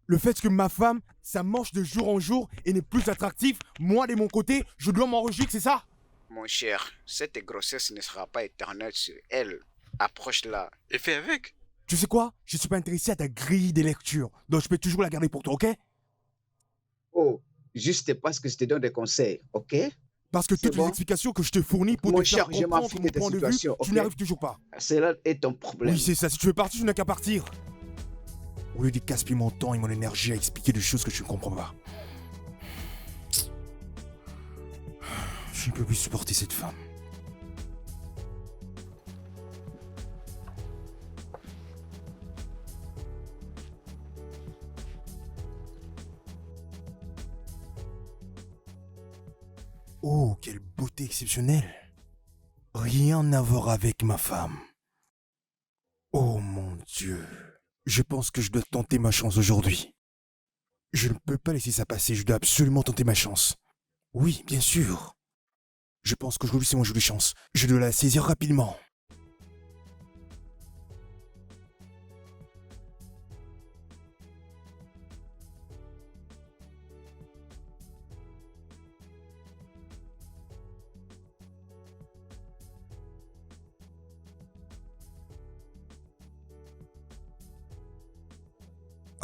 Le fait que ma femme, ça mange de jour en jour et n'est plus attractive, moi de mon côté, je dois m'en réjouir, c'est ça? Mon cher, cette grossesse ne sera pas éternelle sur elle. Approche-la. Et fais avec. Tu sais quoi? Je suis pas intéressé à ta grille des lectures, donc je peux toujours la garder pour toi, ok? Oh, juste parce que je te donne des conseils, ok? Parce que C'est toutes les bon? explications que je te fournis pour Mon te faire cher, je m'en comprendre fous de mon ta point de vue, situation, tu ok? n'y arrives toujours pas. Cela est ton problème. Oui, c'est ça. Si tu veux partir, tu n'as qu'à partir. Au lieu de gaspiller mon temps et mon énergie à expliquer des choses que tu ne comprends pas. Je ne peux plus supporter cette femme. Oh, quelle beauté exceptionnelle. Rien à voir avec ma femme. Oh mon Dieu. Je pense que je dois tenter ma chance aujourd'hui. Je ne peux pas laisser ça passer, je dois absolument tenter ma chance. Oui, bien sûr. Je pense qu'aujourd'hui c'est mon jour de chance. Je dois la saisir rapidement.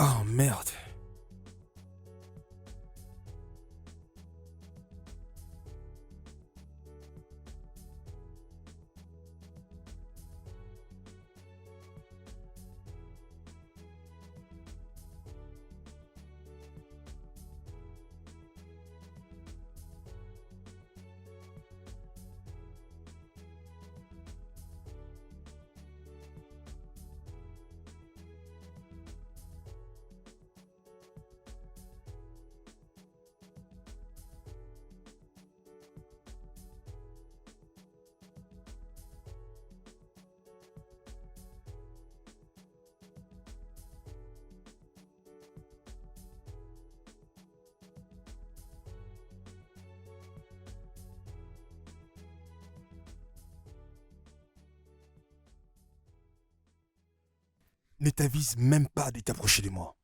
Oh merde. Ne t'avise même pas de t'approcher de moi.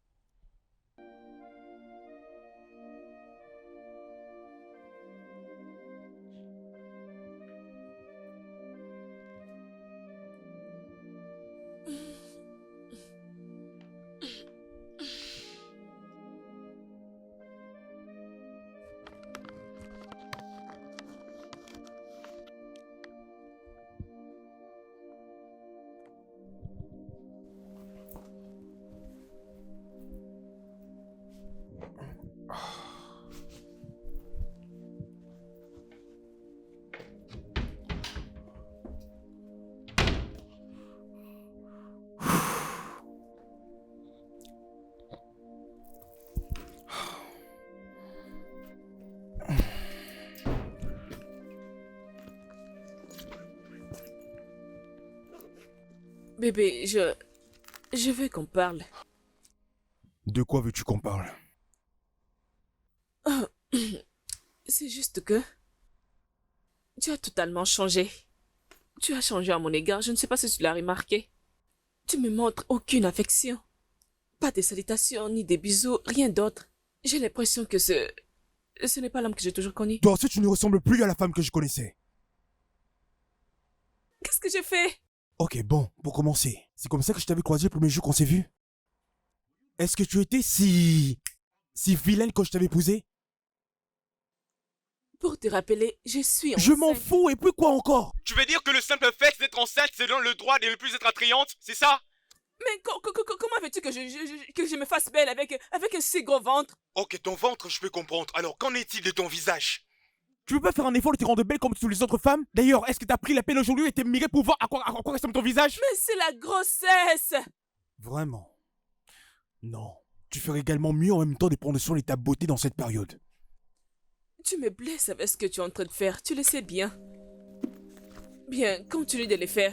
Bébé, je veux qu'on parle. De quoi veux-tu qu'on parle? Oh, c'est juste que tu as totalement changé. Tu as changé à mon égard, je ne sais pas si tu l'as remarqué. Tu me montres aucune affection. Pas de salutations, ni des bisous, rien d'autre. J'ai l'impression que ce n'est pas l'homme que j'ai toujours connu. Toi aussi, tu ne ressembles plus à la femme que je connaissais. Qu'est-ce que j'ai fait? Ok, bon, pour commencer, c'est comme ça que je t'avais croisé le premier jour qu'on s'est vu? Est-ce que tu étais si vilaine quand je t'avais épousé? Pour te rappeler, je suis enceinte. Je m'en fous, et puis quoi encore? Tu veux dire que le simple fait d'être enceinte, c'est dans le droit de ne plus être attrayante, c'est ça? Mais comment veux-tu que je me fasse belle avec un si gros ventre? Ok, ton ventre, je peux comprendre. Alors, qu'en est-il de ton visage? Tu veux pas faire un effort de te rendre belle comme toutes les autres femmes? D'ailleurs, est-ce que t'as pris la peine aujourd'hui et t'es miré pour voir à quoi ressemble ton visage? Mais c'est la grossesse! Vraiment? Non. Tu ferais également mieux en même temps de prendre soin de ta beauté dans cette période. Tu me blesses avec ce que tu es en train de faire, tu le sais bien. Bien, continue de le faire.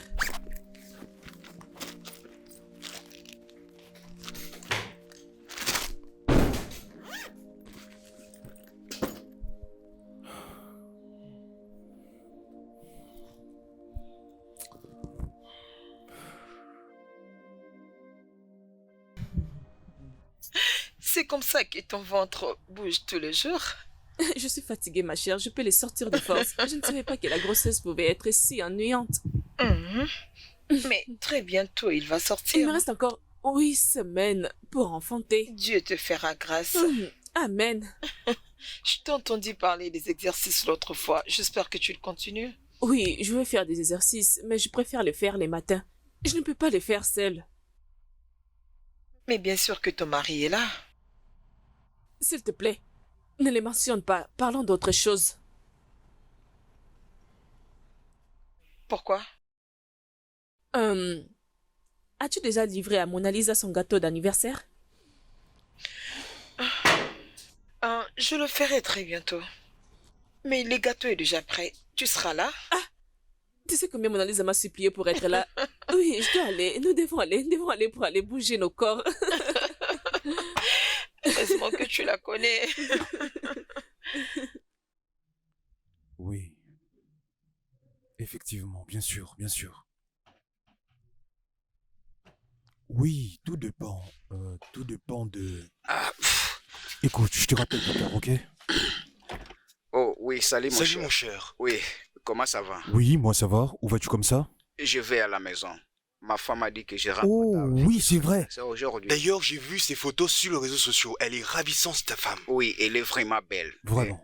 C'est comme ça que ton ventre bouge tous les jours. Je suis fatiguée, ma chère, je peux les sortir de force. Je ne savais pas que la grossesse pouvait être si ennuyante. Mais très bientôt, il va Il sortir. me reste encore 8 semaines pour enfanter. Dieu te fera grâce. Amen. Je t'ai entendu parler des exercices l'autre fois. J'espère que tu le continues. Oui, je veux faire des exercices, mais je préfère les faire les matins. Je ne peux pas les faire seule. Mais bien sûr que ton mari est là. S'il te plaît, ne les mentionne pas. Parlons d'autre chose. Pourquoi? As-tu déjà livré à Mona Lisa son gâteau d'anniversaire? Je le ferai très bientôt. Mais le gâteau est déjà prêt. Tu seras là? Tu sais combien Mona Lisa m'a supplié pour être là? Oui, je dois aller. Nous devons aller pour aller bouger nos corps. Heureusement que tu la connais. Oui. Effectivement, bien sûr, bien sûr. Oui, tout dépend. Tout dépend de... Écoute, je te rappelle plus tard, ok? Oh oui, salut mon Salut cher. mon cher. Oui, comment ça va? Oui, moi ça va. Où vas-tu comme ça? Je vais à la maison. Ma femme a dit que je rentre Oh, tard. oui, c'est vrai. C'est aujourd'hui. D'ailleurs, j'ai vu ses photos sur les réseaux sociaux. Elle est ravissante, ta femme. Oui, elle est vraiment belle. Vraiment.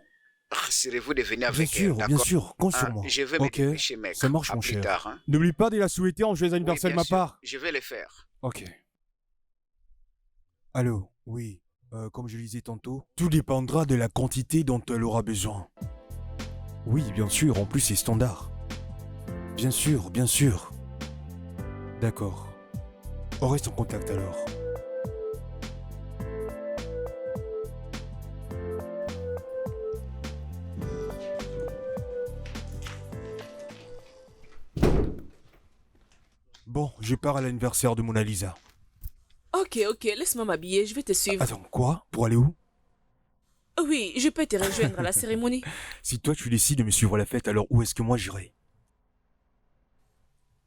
Rassurez-vous de venir Bien avec sûr, elle, bien d'accord? sûr. Compte sur Ah, moi. je vais me Ok, dépêcher, mec. ça marche, À mon plus cher. tard, hein. N'oublie pas de la souhaiter en joyeux Oui, anniversaire de bien ma sûr. part. Je vais le faire. Ok. Allô, oui. Comme je le disais tantôt, tout dépendra de la quantité dont elle aura besoin. Oui, bien sûr, en plus c'est standard. Bien sûr, bien sûr. D'accord. On reste en contact alors. Bon, je pars à l'anniversaire de Mona Lisa. Ok, laisse-moi m'habiller, je vais te suivre. Attends, quoi? Pour aller où? Oui, je peux te rejoindre à la cérémonie. Si toi tu décides de me suivre à la fête, alors où est-ce que moi j'irai?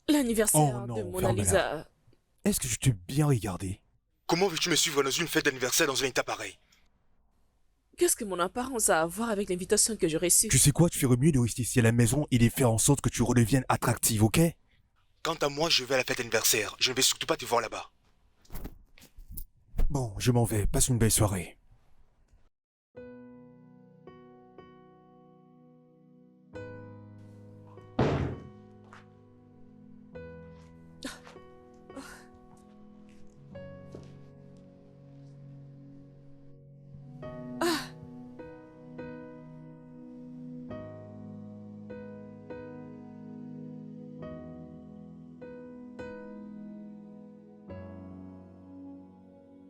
L'anniversaire Oh non, de Mona ferme-la. Lisa. Est-ce que je t'ai bien regardé? Comment veux-tu me suivre dans une fête d'anniversaire dans un état pareil? Qu'est-ce que mon apparence a à voir avec l'invitation que j'ai reçue? Tu sais quoi, tu ferais mieux de rester ici à la maison et de faire en sorte que tu redeviennes attractive, ok? Quant à moi, je vais à la fête d'anniversaire. Je ne vais surtout pas te voir là-bas. Bon, je m'en vais, passe une belle soirée.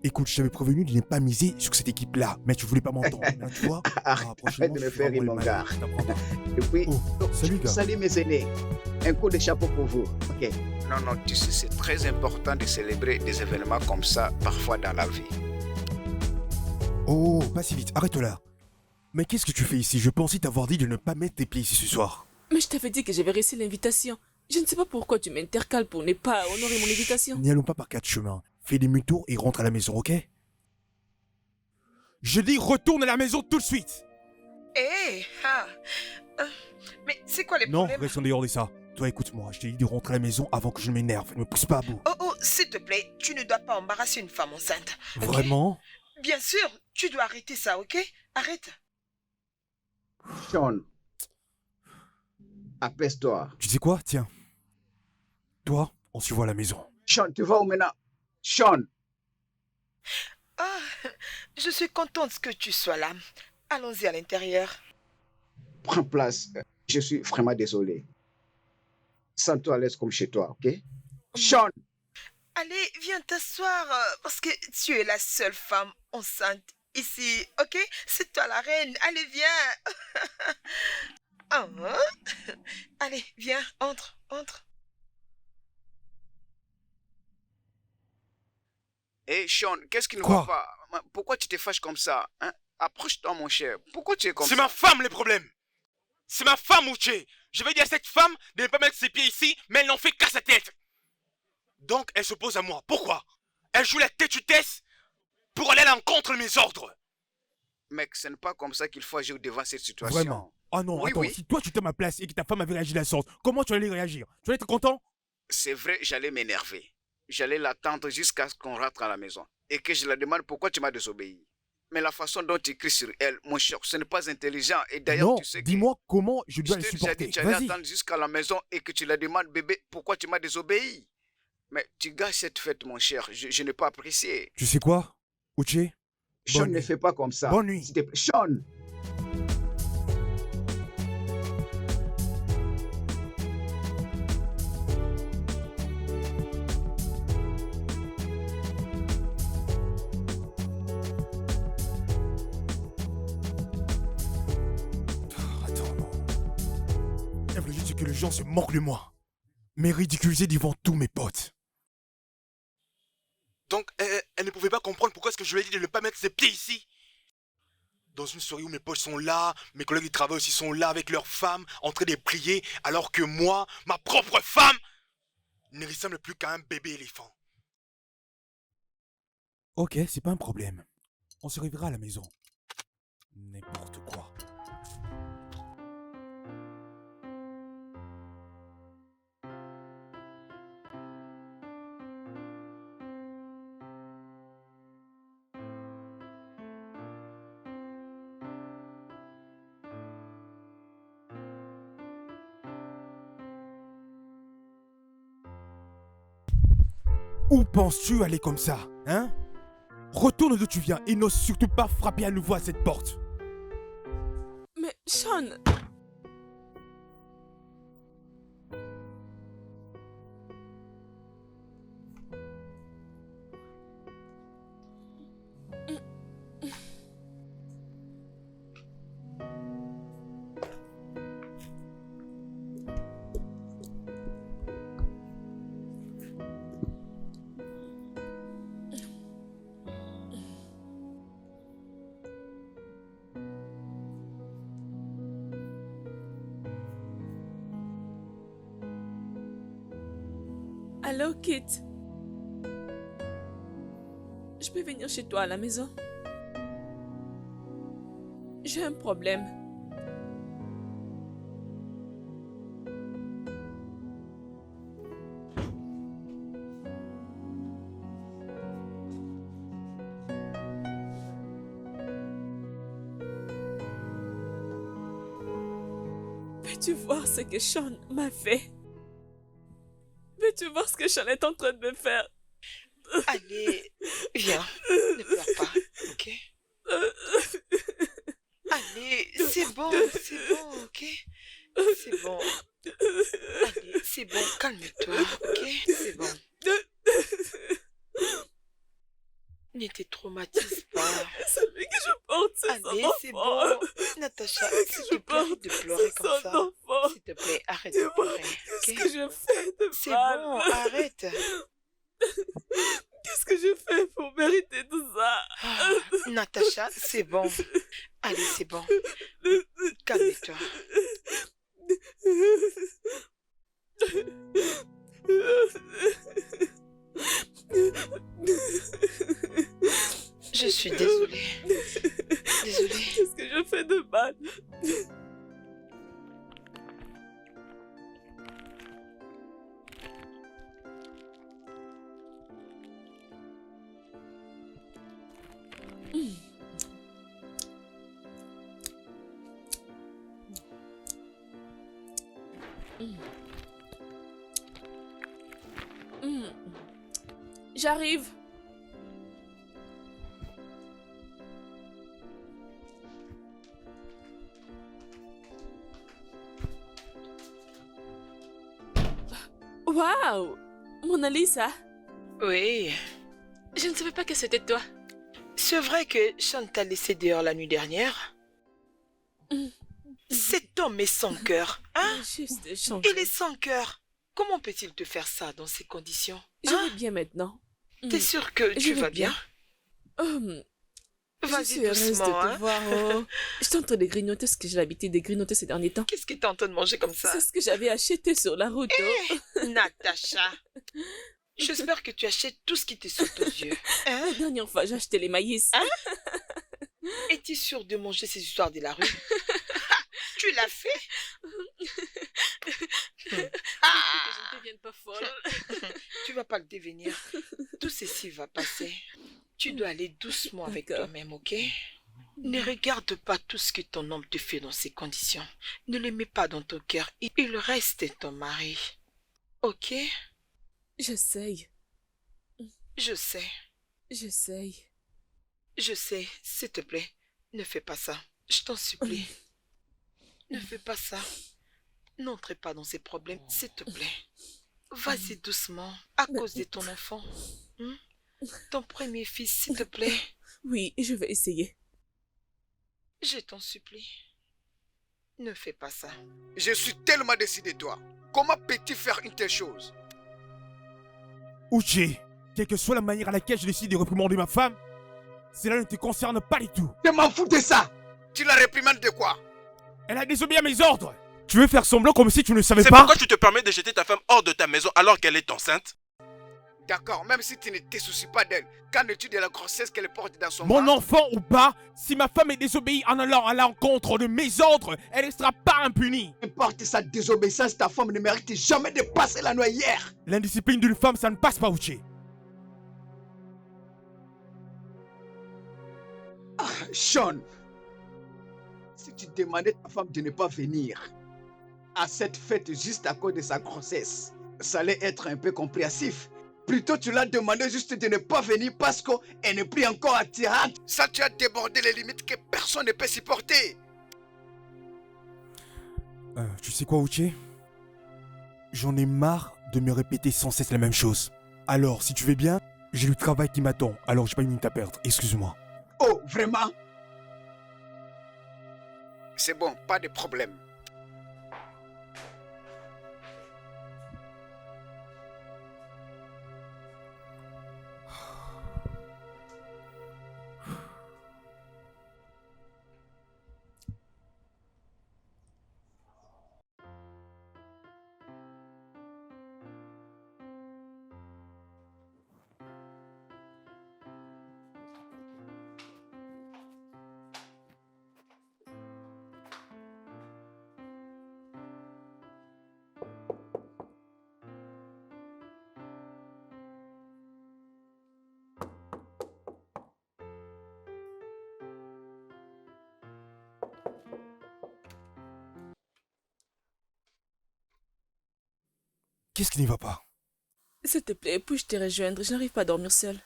Écoute, je t'avais prévenu de ne pas miser sur cette équipe-là, mais tu voulais pas m'entendre, hein, tu vois. Arrête de me faire rire, mon gars. Et puis, salut, gars. Salut mes aînés. Un coup de chapeau pour vous. Ok. Non, tu sais, c'est très important de célébrer des événements comme ça, parfois dans la vie. Oh, pas si vite, arrête là. Mais qu'est-ce que tu fais ici? Je pensais t'avoir dit de ne pas mettre tes pieds ici ce soir. Mais je t'avais dit que j'avais reçu l'invitation. Je ne sais pas pourquoi tu m'intercales pour ne pas honorer mon invitation. N'y allons pas par 4 chemins. Fais demi-tour et rentre à la maison, ok? Je dis retourne à la maison tout de suite. Mais c'est quoi les Non, problèmes? reste en dehors de ça. Toi, écoute-moi, je t'ai dit de rentrer à la maison avant que je ne m'énerve. Ne me pousse pas à bout. Oh, s'il te plaît, tu ne dois pas embarrasser une femme enceinte. ok? Vraiment? Bien sûr, tu dois arrêter ça, ok? Arrête. Sean, apaise-toi. Tu sais quoi? Tiens. Toi, on se voit à la maison. Sean, tu vas où maintenant? Sean! Ah, je suis contente que tu sois là. Allons-y à l'intérieur. Prends place. Je suis vraiment désolé. Sens-toi à l'aise comme chez toi, ok? Sean! Allez, viens t'asseoir parce que tu es la seule femme enceinte ici, ok? C'est toi la reine. Allez, viens. Ah, hein? Allez, viens, entre. Hé, Sean, qu'est-ce qui ne Quoi? va pas? Pourquoi tu te fâches comme ça, hein? Approche-toi, mon cher. Pourquoi tu es comme ça? C'est ma femme le problème. C'est ma femme, Uche. Je vais dire à cette femme de ne pas mettre ses pieds ici, mais elle n'en fait qu'à sa tête. Donc elle s'oppose à moi. Pourquoi? Elle joue la têtutesse pour aller à l'encontre de mes ordres. Mec, ce n'est pas comme ça qu'il faut agir devant cette situation. Vraiment? Oh non, Oui, attends, oui. si toi tu étais à ma place et que ta femme avait réagi de la sorte, comment tu allais réagir? Tu allais être content? C'est vrai, j'allais m'énerver. J'allais l'attendre jusqu'à ce qu'on rentre à la maison. Et que je la demande pourquoi tu m'as désobéi. Mais la façon dont tu cries sur elle, mon cher, ce n'est pas intelligent. Et d'ailleurs, Non, tu sais que... dis-moi comment je dois Je le t'ai déjà dit, supporter. tu allais Vas-y. attendre jusqu'à la maison et que tu la demandes, bébé, pourquoi tu m'as désobéi. Mais tu gâches cette fête, mon cher. Je n'ai pas apprécié. Tu sais quoi, Uche? Sean, Bonne ne nuit. fais pas comme ça. Bonne nuit. S'il te plaît. Sean! Attends, non. Elle voulait juste que les gens se moquent de moi. Mais ridiculisé devant tous mes potes. Donc elle ne pouvait pas comprendre pourquoi est-ce que je lui ai dit de ne pas mettre ses pieds ici. Dans une soirée où mes potes sont là, mes collègues de travail aussi sont là avec leurs femmes, en train de prier, alors que moi, ma propre femme, ne ressemble plus qu'à un bébé éléphant. Ok, c'est pas un problème. On se reverra à la maison. N'importe quoi. Où penses-tu aller comme ça, hein? Retourne d'où tu viens et n'ose surtout pas frapper à nouveau à cette porte. Mais Sean, allô Kit. Je peux venir chez toi à la maison? J'ai un problème. Peux-tu voir ce que Sean m'a fait? Peux-tu voir ce que Sean est en train de me faire? Allez, viens. Ne pleure pas, ok? Allez, c'est bon, ok? C'est bon. Allez, c'est bon, calme-toi, ok? C'est bon. Ne te traumatise pas. Celui que je porte, c'est son Allez, c'est enfant. bon. Natacha, Celui s'il que te je plaît, porte, arrête de pleurer c'est comme son ça. enfant. S'il te plaît, arrête de Dis-moi, pleurer. qu'est-ce Ok? que je fais de C'est mal? bon, arrête. Qu'est-ce que je fais pour mériter tout ça? Ah, Natacha, c'est bon. Allez, c'est bon. Calme-toi. Je suis désolée. Désolée. Qu'est-ce que je fais de mal? J'arrive. Waouh! Mon Alissa, Oui. Je ne savais pas que c'était toi. C'est vrai que Sean t'a laissé dehors la nuit dernière? Cet homme est sans cœur, hein? juste changer. Il est sans cœur. Comment peut-il te faire ça dans ces conditions? Je vais bien maintenant. T'es sûr que Je tu vais vas bien? Je Vas-y suis heureuse de doucement, te hein? voir. Oh. J'étais en train de grignoter ce que j'ai l'habitude de grignoter ces derniers temps. Qu'est-ce que t'es en train de manger comme ça? C'est ce que j'avais acheté sur la route. Oh. Natacha, j'espère que tu achètes tout ce qui te saute aux yeux. Hein? La dernière fois, j'ai acheté les maïs. Es-tu sûr de manger ces histoires de la rue? Tu l'as fait? Que je ne devienne pas folle. Tu vas pas le devenir. Tout ceci va passer. Tu dois aller doucement avec D'accord. toi-même, ok? Ne regarde pas tout ce que ton homme te fait dans ces conditions. Ne le mets pas dans ton cœur. Il reste ton mari. Ok? J'essaye. Je sais. J'essaye. Je sais. S'il te plaît, ne fais pas ça. Je t'en supplie. Ne fais pas ça. N'entre pas dans ces problèmes, s'il te plaît. Vas-y doucement, à cause de ton enfant. Hein? Ton premier fils, s'il te plaît. Oui, je vais essayer. Je t'en supplie. Ne fais pas ça. Je suis tellement décidé, toi. Comment peux-tu faire une telle chose? Uche, quelle que soit la manière à laquelle je décide de réprimander ma femme, cela ne te concerne pas du tout. Je m'en fous de ça. Tu la réprimandes de quoi? Elle a désobéi à mes ordres. Tu veux faire semblant comme si tu ne savais C'est pas? pourquoi tu te permets de jeter ta femme hors de ta maison alors qu'elle est enceinte? D'accord, même si tu ne te soucies pas d'elle, qu'en es-tu de la grossesse qu'elle porte dans son Mon ventre? enfant ou pas, si ma femme est désobéie en allant à l'encontre de mes ordres, elle ne sera pas impunie. Importe sa désobéissance, ta femme ne mérite jamais de passer la noyère. L'indiscipline d'une femme, ça ne passe pas, Uche. Sean, si tu demandais à ta femme de ne pas venir à cette fête juste à cause de sa grossesse, ça allait être un peu compréhensif. Plutôt tu l'as demandé juste de ne pas venir parce qu'elle n'est plus encore attirante. Ça, tu as débordé les limites que personne ne peut supporter. Tu sais quoi, Uche? J'en ai marre de me répéter sans cesse la même chose. Alors, si tu veux bien, j'ai du travail qui m'attend, alors j'ai pas une minute à perdre, excuse-moi. Oh, vraiment? C'est bon, pas de problème. Qu'est-ce qui n'y va pas? S'il te plaît, puis-je te rejoindre? Je n'arrive pas à dormir seule.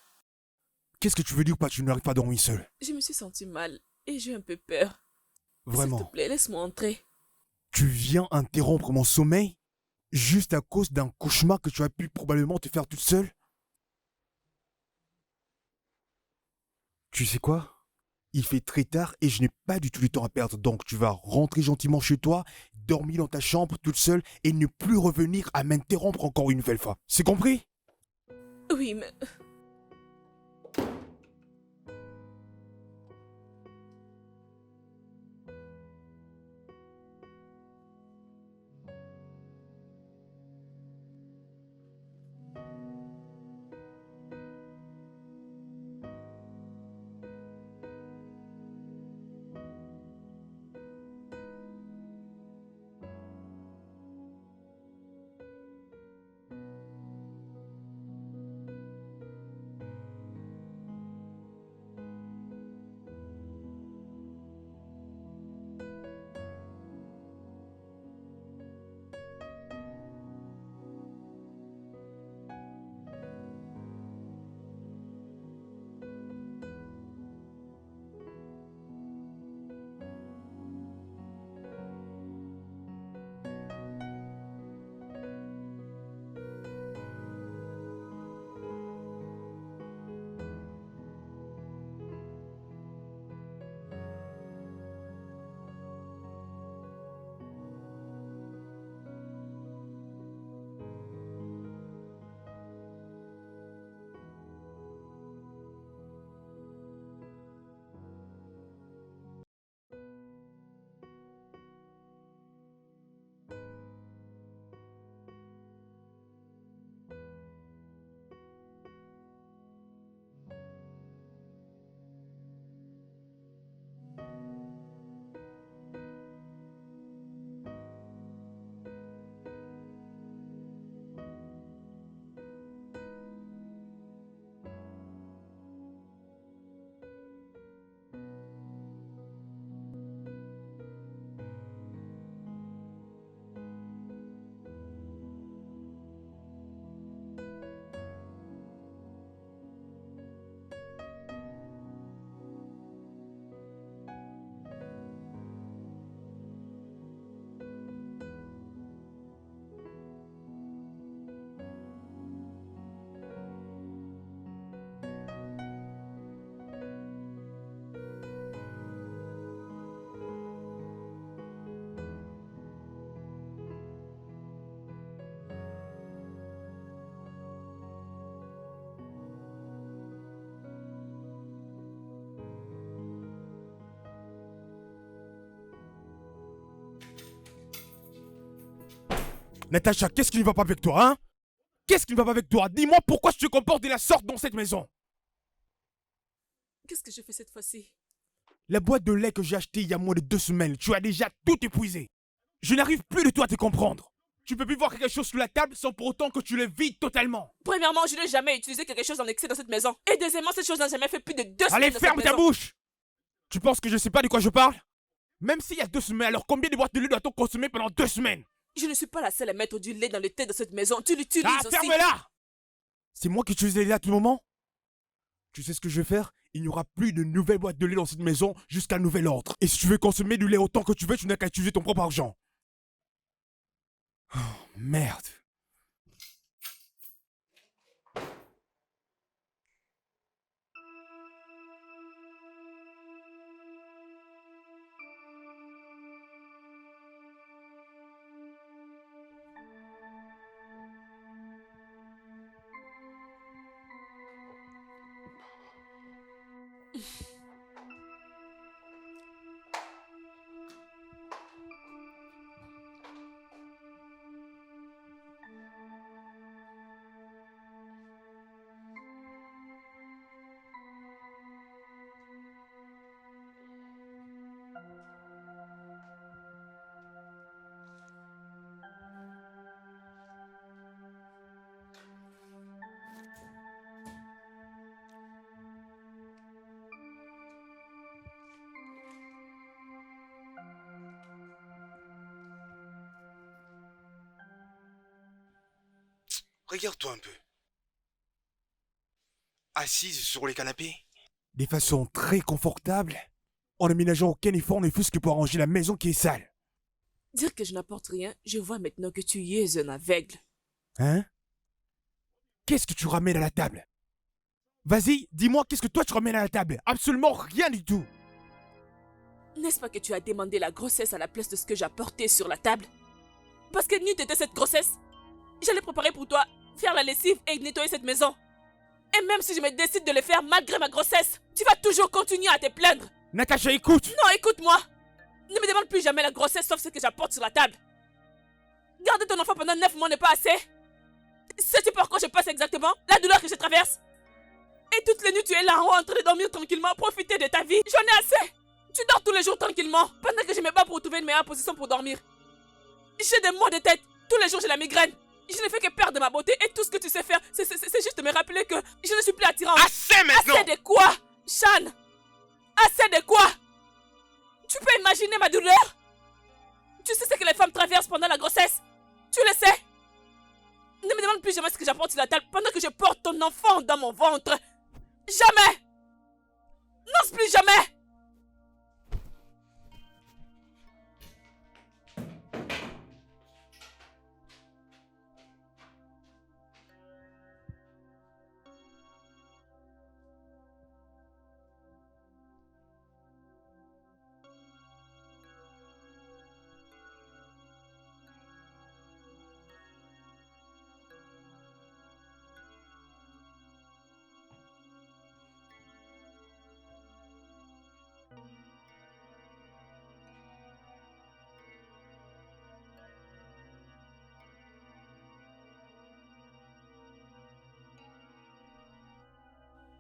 Qu'est-ce que tu veux dire par tu n'arrives pas à dormir seul? Je me suis sentie mal et j'ai un peu peur. S'il te Vraiment? plaît, laisse-moi entrer. Tu viens interrompre mon sommeil juste à cause d'un cauchemar que tu as pu probablement te faire toute seule? Tu sais quoi? Il fait très tard et je n'ai pas du tout du temps à perdre. Donc tu vas rentrer gentiment chez toi, dormir dans ta chambre toute seule et ne plus revenir à m'interrompre encore une nouvelle fois. C'est compris? Oui, mais... Natacha, qu'est-ce qui ne va pas avec toi, hein? Qu'est-ce qui ne va pas avec toi? Dis-moi pourquoi tu te comportes de la sorte dans cette maison. Qu'est-ce que je fais cette fois-ci? La boîte de lait que j'ai achetée il y a moins de 2 semaines, tu as déjà tout épuisé. Je n'arrive plus de toi à te comprendre. Tu peux plus voir quelque chose sur la table sans pour autant que tu le vides totalement. Premièrement, je n'ai jamais utilisé quelque chose en excès dans cette maison. Et deuxièmement, cette chose n'a jamais fait plus de 2 semaines Allez, dans ferme cette ta maison. bouche! Tu penses que je sais pas de quoi je parle? Même s'il y a 2 semaines, alors combien de boîtes de lait doit-on consommer pendant 2 semaines? Je ne suis pas la seule à mettre du lait dans le thé de cette maison. Tu l'utilises Ah, aussi. ferme-la! C'est moi qui utilise les lait à tout moment? Tu sais ce que je vais faire? Il n'y aura plus de nouvelles boîtes de lait dans cette maison jusqu'à nouvel ordre. Et si tu veux consommer du lait autant que tu veux, tu n'as qu'à utiliser ton propre argent. Oh, merde. Regarde-toi un peu. Assise sur les canapés. De façon très confortable, en ne ménageant aucun effort ne fût-ce que pour arranger la maison qui est sale. Dire que je n'apporte rien, je vois maintenant que tu es un aveugle. Hein? Qu'est-ce que tu ramènes à la table? Vas-y, dis-moi qu'est-ce que toi tu ramènes à la table. Absolument rien du tout. N'est-ce pas que tu as demandé la grossesse à la place de ce que j'ai apporté sur la table? Parce que nulle était cette grossesse. J'allais préparer pour toi, faire la lessive et nettoyer cette maison. Et même si je me décide de le faire malgré ma grossesse, tu vas toujours continuer à te plaindre. Natacha, écoute. Non, écoute-moi. Ne me demande plus jamais la grossesse sauf ce que j'apporte sur la table. Garder ton enfant pendant 9 mois n'est pas assez. Sais-tu par quoi je passe exactement? La douleur que je traverse. Et toutes les nuits tu es là en haut en train de dormir tranquillement, profiter de ta vie. J'en ai assez. Tu dors tous les jours tranquillement, pendant que je me bats pour trouver une meilleure position pour dormir. J'ai des maux de tête. Tous les jours j'ai la migraine. Je ne fais que perdre ma beauté et tout ce que tu sais faire, c'est juste me rappeler que je ne suis plus attirant. Assez maintenant! Assez de quoi, Sean? Assez de quoi? Tu peux imaginer ma douleur? Tu sais ce que les femmes traversent pendant la grossesse? Tu le sais? Ne me demande plus jamais ce que j'apporte sur la table pendant que je porte ton enfant dans mon ventre. Jamais! N'ose plus jamais!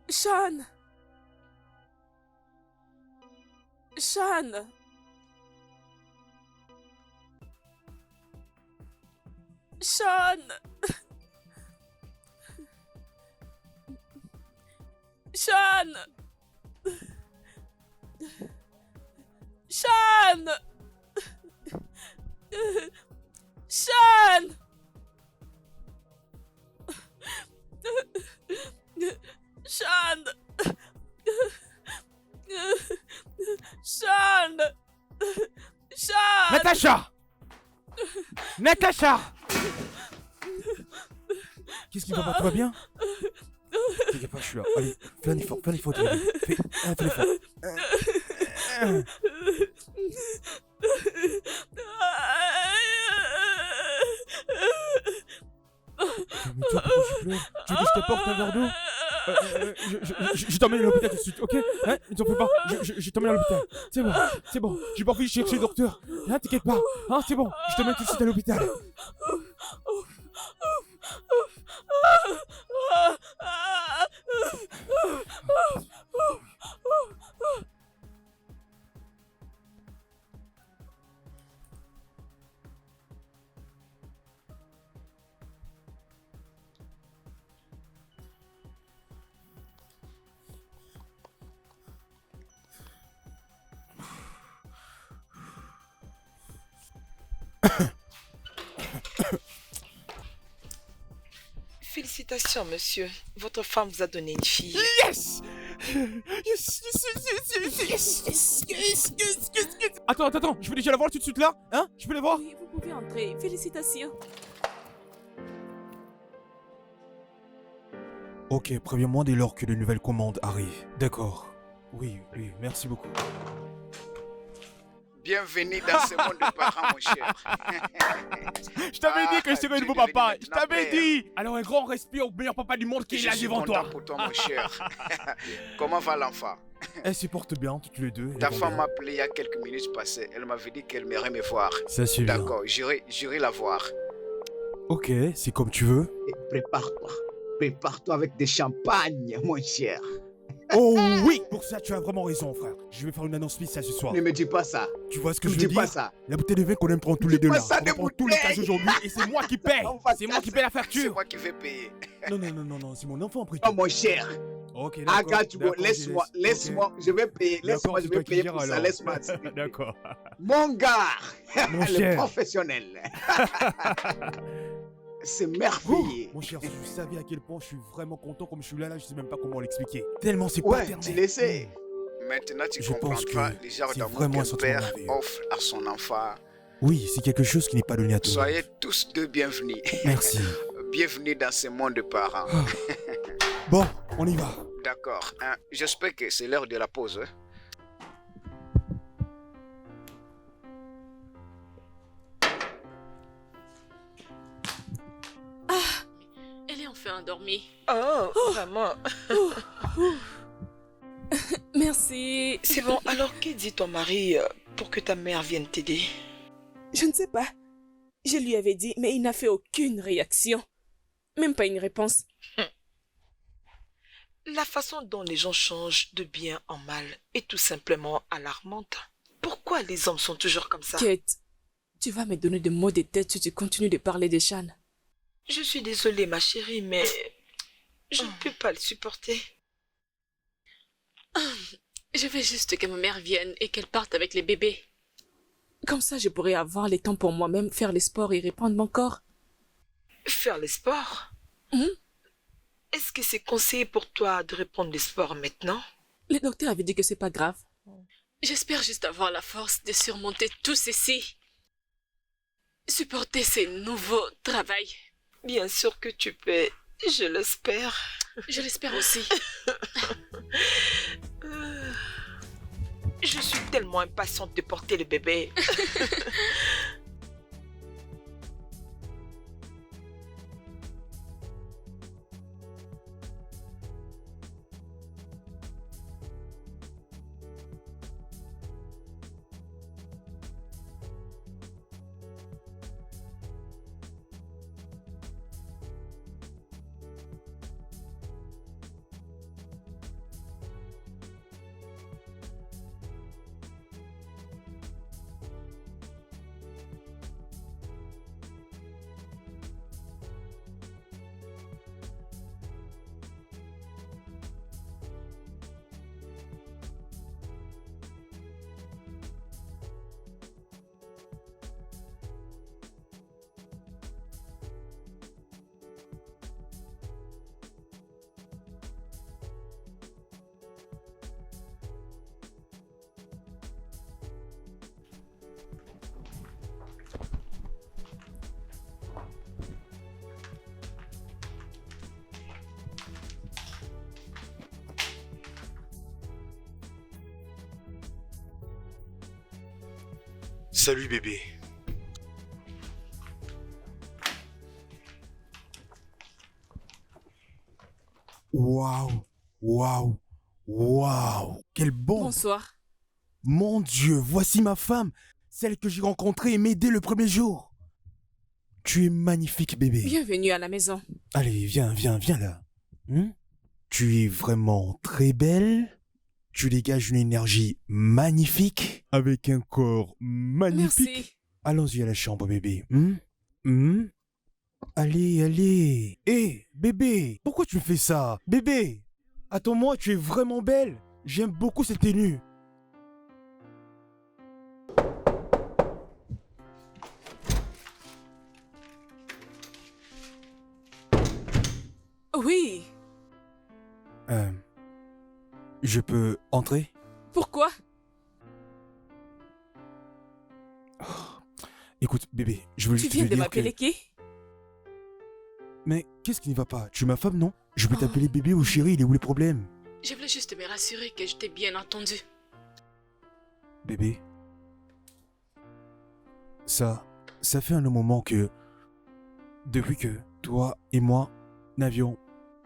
Sean! Sean! Sean! Sean! Sean! Sean! Sean! Sean! Sean! Natacha! Natacha! Qu'est-ce qui va pas? Tout va bien? T'inquiète pas, je suis là. Allez, fais un effort, fais l'effort. Mais toi, pourquoi tu pleures? Tu veux que je t'apporte un verre d'eau? Je t'emmène à l'hôpital tout de suite, ok? Hein? Ne t'en fais pas, je t'emmène à l'hôpital. C'est bon, j'ai pas envie de chercher le docteur. Hein, t'inquiète pas, hein, c'est bon, je t'emmène tout de suite à l'hôpital. Félicitations, monsieur. Votre femme vous a donné une fille. Yes! Attends, je peux déjà la voir tout de suite là? Hein? Je peux la voir? Oui, vous pouvez entrer. Félicitations. Ok, préviens-moi dès lors que de nouvelles commandes arrivent. D'accord. Oui, merci beaucoup. Bienvenue dans ce monde de parents, mon cher. Je t'avais dit que je serais un nouveau papa. Je t'avais père. dit. Alors un grand respect au meilleur papa du monde qui est Je là suis devant content toi. pour toi, mon cher. Comment va l'enfant? Elle se porte bien, toutes les deux. Ta femme m'a appelé il y a quelques minutes passées. Elle m'avait dit qu'elle aimerait me voir. Ça c'est bien. D'accord, j'irai la voir. Ok, c'est comme tu veux. Et prépare-toi. Prépare-toi avec des champagnes, mon cher. Oh oui, pour ça tu as vraiment raison, frère. Je vais faire une annonce spéciale ce soir. Ne me dis pas ça. Tu vois ce que Ne je me veux dis pas dire? ça. La bouteille de vin qu'on aime prendre tous les deux pas là. ça, On des va prendre tous les bouteilles. cases aujourd'hui et c'est moi qui paye. On va C'est moi qui paye la C'est facture. moi qui vais payer. Non, c'est mon enfant après Oh, tout. mon cher. Ok, d'accord. Agathe, laisse-moi. Laisse-moi. Je vais payer. Laisse-moi, je vais payer pour ça. Laisse-moi. s'il te plaît. D'accord. Mon gars. Mon Le cher. professionnel. C'est merveilleux. Mon cher, si je savais à quel point je suis vraiment content comme je suis là, je sais même pas comment l'expliquer. Tellement c'est Ouais, paternel. tu le sais. Maintenant, tu Je pense comprendras que les genres c'est d'amour vraiment un qu'un sentiment père merveilleux. offre à son enfant. Oui, c'est quelque chose qui n'est pas donné à tout le monde. Soyez tous deux bienvenus. Merci. Bienvenue dans ce monde de parents. Bon, on y va. D'accord. Hein, j'espère que c'est l'heure de la pause. Hein. Elle est enfin endormie. Oh, vraiment. Merci. C'est bon, alors que dit ton mari pour que ta mère vienne t'aider? Je ne sais pas. Je lui avais dit, mais il n'a fait aucune réaction. Même pas une réponse. La façon dont les gens changent de bien en mal est tout simplement alarmante. Pourquoi les hommes sont toujours comme ça? Kate, tu vas me donner des mots de tête si tu continues de parler de Shan. Je suis désolée, ma chérie, mais je ne peux pas le supporter. Je veux juste que ma mère vienne et qu'elle parte avec les bébés. Comme ça, je pourrais avoir le temps pour moi-même, faire le sport et reprendre mon corps. Faire le sport? Est-ce que c'est conseillé pour toi de reprendre le sport maintenant? Le docteur avait dit que c'est pas grave. J'espère juste avoir la force de surmonter tout ceci. Supporter ces nouveaux travails. Bien sûr que tu peux, je l'espère. Je l'espère aussi. Je suis tellement impatiente de porter le bébé. Salut bébé. Waouh, waouh, waouh. Quelle bombe. Bonsoir. Mon Dieu, voici ma femme. Celle que j'ai rencontrée et m'aider le premier jour. Tu es magnifique bébé. Bienvenue à la maison. Allez, viens là. Tu es vraiment très belle. Tu dégages une énergie magnifique. Avec un corps magnifique. Merci. Allons-y à la chambre bébé. Allez. Hé, bébé, pourquoi tu me fais ça? Bébé, attends-moi, tu es vraiment belle. J'aime beaucoup cette tenue. Oui. Je peux entrer? Pourquoi? Écoute, bébé, je veux Tu juste te viens de dire m'appeler que... qui? Mais qu'est-ce qui ne va pas? Tu es ma femme, non? Je peux Oh. t'appeler bébé ou chérie, il est où le problème? Je voulais juste me rassurer que je t'ai bien entendu. Bébé, ça fait un long moment que... Depuis que toi et moi n'avions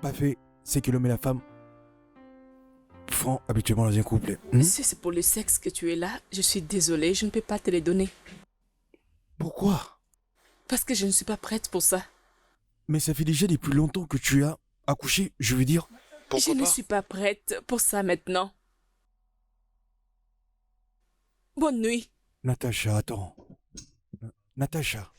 pas fait ce que l'homme et la femme font habituellement dans un couple. Si c'est pour le sexe que tu es là, je suis désolée, je ne peux pas te les donner. Pourquoi? Parce que je ne suis pas prête pour ça. Mais ça fait déjà depuis longtemps que tu as accouché, je veux dire. Je ne suis pas prête pour ça maintenant. Bonne nuit. Natacha, attends. Natacha.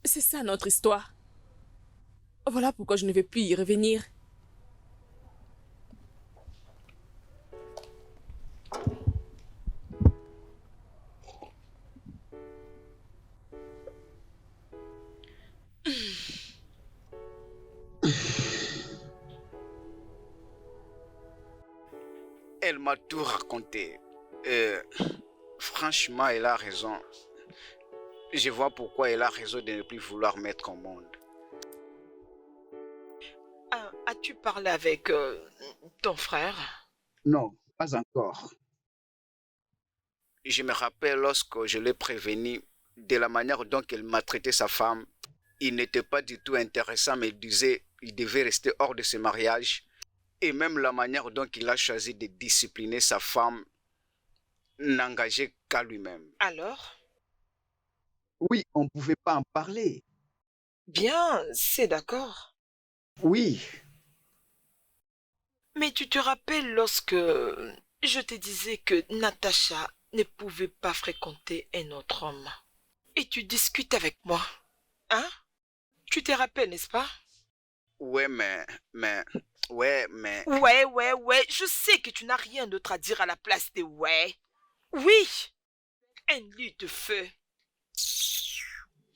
C'est ça notre histoire. Voilà pourquoi je ne vais plus y revenir. Elle m'a tout raconté. Franchement, elle a raison. Je vois pourquoi elle a raison de ne plus vouloir mettre au monde. As-tu parlé avec ton frère? Non, pas encore. Je me rappelle lorsque je l'ai prévenu de la manière dont elle maltraitait sa femme. Il n'était pas du tout intéressant, mais il disait qu'il devait rester hors de ce mariage. Et même la manière dont il a choisi de discipliner sa femme n'engageait qu'à lui-même. Alors? Oui, on ne pouvait pas en parler. Bien, c'est d'accord. Oui. Mais tu te rappelles lorsque je te disais que Natacha ne pouvait pas fréquenter un autre homme? Et tu discutes avec moi, hein? Tu te rappelles, n'est-ce pas? Ouais, mais... Ouais, Je sais que tu n'as rien d'autre à dire à la place de ouais. Oui, un lit de feu.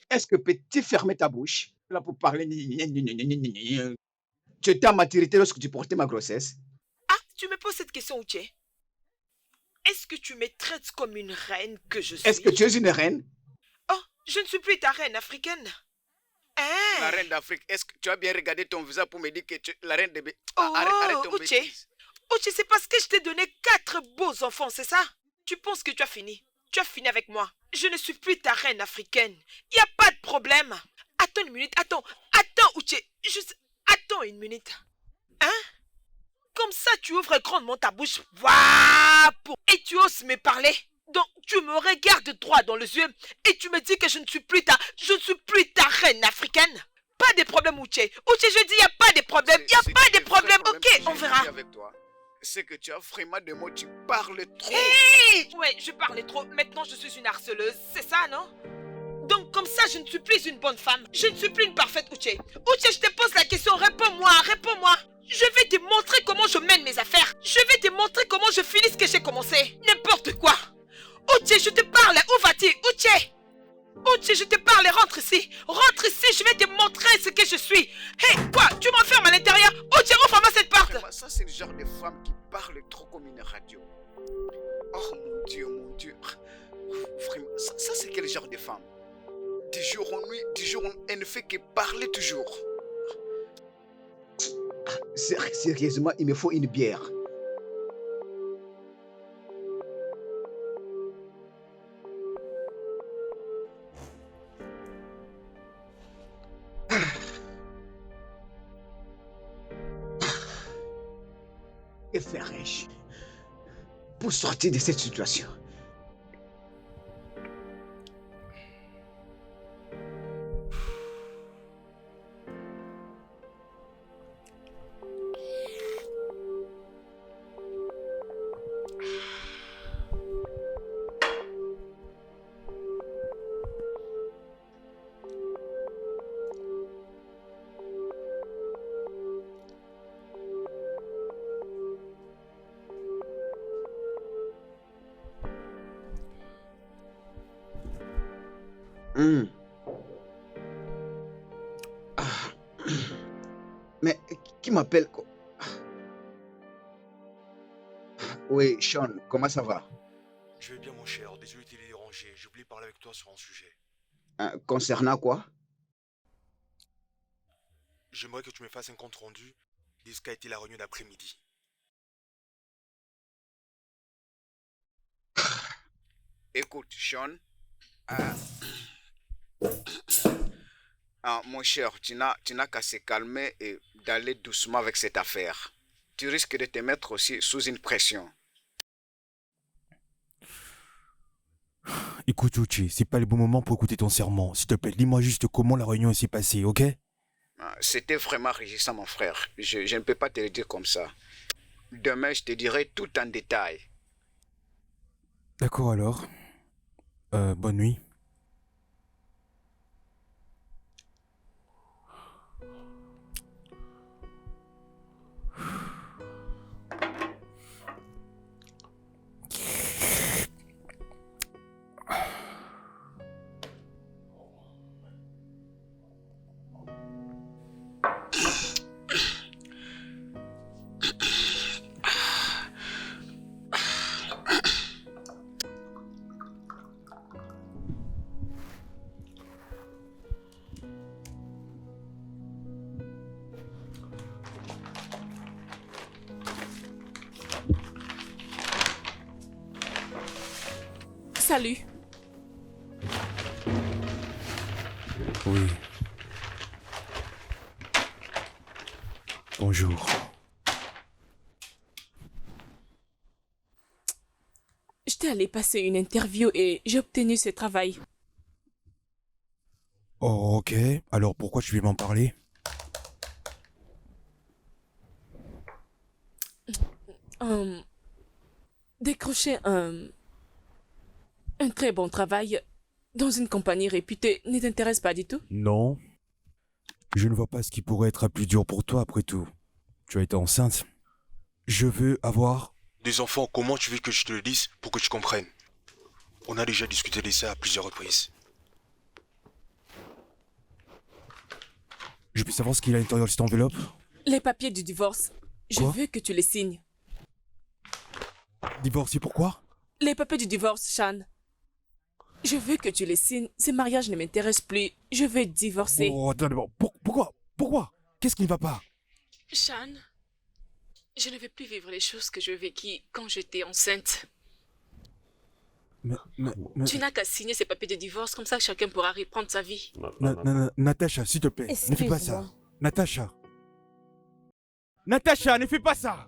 Est-ce que peux-tu fermer ta bouche là pour parler? Tu étais en maturité lorsque tu portais ma grossesse. Ah, tu me poses cette question, Uche? Est-ce que tu me traites comme une reine que je suis? Est-ce que tu es une reine? Oh, je ne suis plus ta reine africaine. Hein? La reine d'Afrique, est-ce que tu as bien regardé ton visage pour me dire que tu es la reine de... Oh, arrête ton Uche. bêtise. Uche, c'est parce que je t'ai donné 4 beaux enfants, c'est ça? Tu penses que tu as fini? Tu as fini avec moi. Je ne suis plus ta reine africaine. Il n'y a pas de problème. Attends une minute, attends, Uche. Attends une minute. Hein? Comme ça, tu ouvres grandement ta bouche. Et tu oses me parler. Donc, tu me regardes droit dans les yeux et tu me dis que je ne suis plus ta reine africaine. Pas de problème, Uche. Uche, je dis, il n'y a pas de problème. Il n'y a pas de problème. Ok, on verra. Avec toi, c'est que tu as vraiment des mots, tu parles trop. Hey! Ouais, je parlais trop. Maintenant, je suis une harceleuse. C'est ça, non? Donc, comme ça, je ne suis plus une bonne femme. Je ne suis plus une parfaite Uche. Uche, je te pose la question. Réponds-moi. Je vais te montrer comment je mène mes affaires. Je vais te montrer comment je finis ce que j'ai commencé. N'importe quoi. Uche, je te parle. Où vas-tu? Uche, je te parle. Rentre ici, je vais te montrer ce que je suis. Hé, quoi? Tu m'enfermes à l'intérieur? Uche, ouvre-moi cette porte. Vraiment, ça, c'est le genre de femme qui parle trop comme une radio. Oh mon Dieu. Vraiment, ça c'est quel genre de femme? Du jour en nuit, elle ne fait que parler toujours. Sérieusement, il me faut une bière. Que ferais-je pour sortir de cette situation? Mais qui m'appelle? Oui, Sean, comment ça va? Je vais bien, mon cher. Désolé de te déranger. J'ai oublié de parler avec toi sur un sujet. Concernant quoi? J'aimerais que tu me fasses un compte rendu de ce qu'a été la réunion d'après-midi. Écoute, Sean. Mon cher, tu n'as qu'à se calmer et d'aller doucement avec cette affaire. Tu risques de te mettre aussi sous une pression. Écoute, Uche, c'est pas le bon moment pour écouter ton serment. S'il te plaît, dis-moi juste comment la réunion s'est passée, ok? C'était vraiment régissant, mon frère. Je ne peux pas te le dire comme ça. Demain, je te dirai tout en détail. D'accord alors. Bonne nuit. Salut. Oui. Bonjour. J'étais allée passer une interview et j'ai obtenu ce travail. Oh, ok. Alors pourquoi tu veux m'en parler? Décrocher un très bon travail dans une compagnie réputée ne t'intéresse pas du tout? Non. Je ne vois pas ce qui pourrait être plus dur pour toi après tout. Tu as été enceinte. Je veux avoir... Des enfants, comment tu veux que je te le dise pour que tu comprennes? On a déjà discuté de ça à plusieurs reprises. Je peux savoir ce qu'il y a à l'intérieur de cette enveloppe? Les papiers du divorce. Je Quoi? veux que tu les signes. Divorcé pourquoi? Les papiers du divorce, Sean. Je veux que tu les signes. Ce mariage ne m'intéresse plus. Je veux divorcer. Oh, attends d'abord. Pourquoi? Qu'est-ce qui ne va pas? Sean, je ne veux plus vivre les choses que je vécues quand j'étais enceinte. Mais... Tu n'as qu'à signer ces papiers de divorce, comme ça chacun pourra reprendre sa vie. Natacha, s'il te plaît, ne fais pas ça. Natacha. Natacha, ne fais pas ça.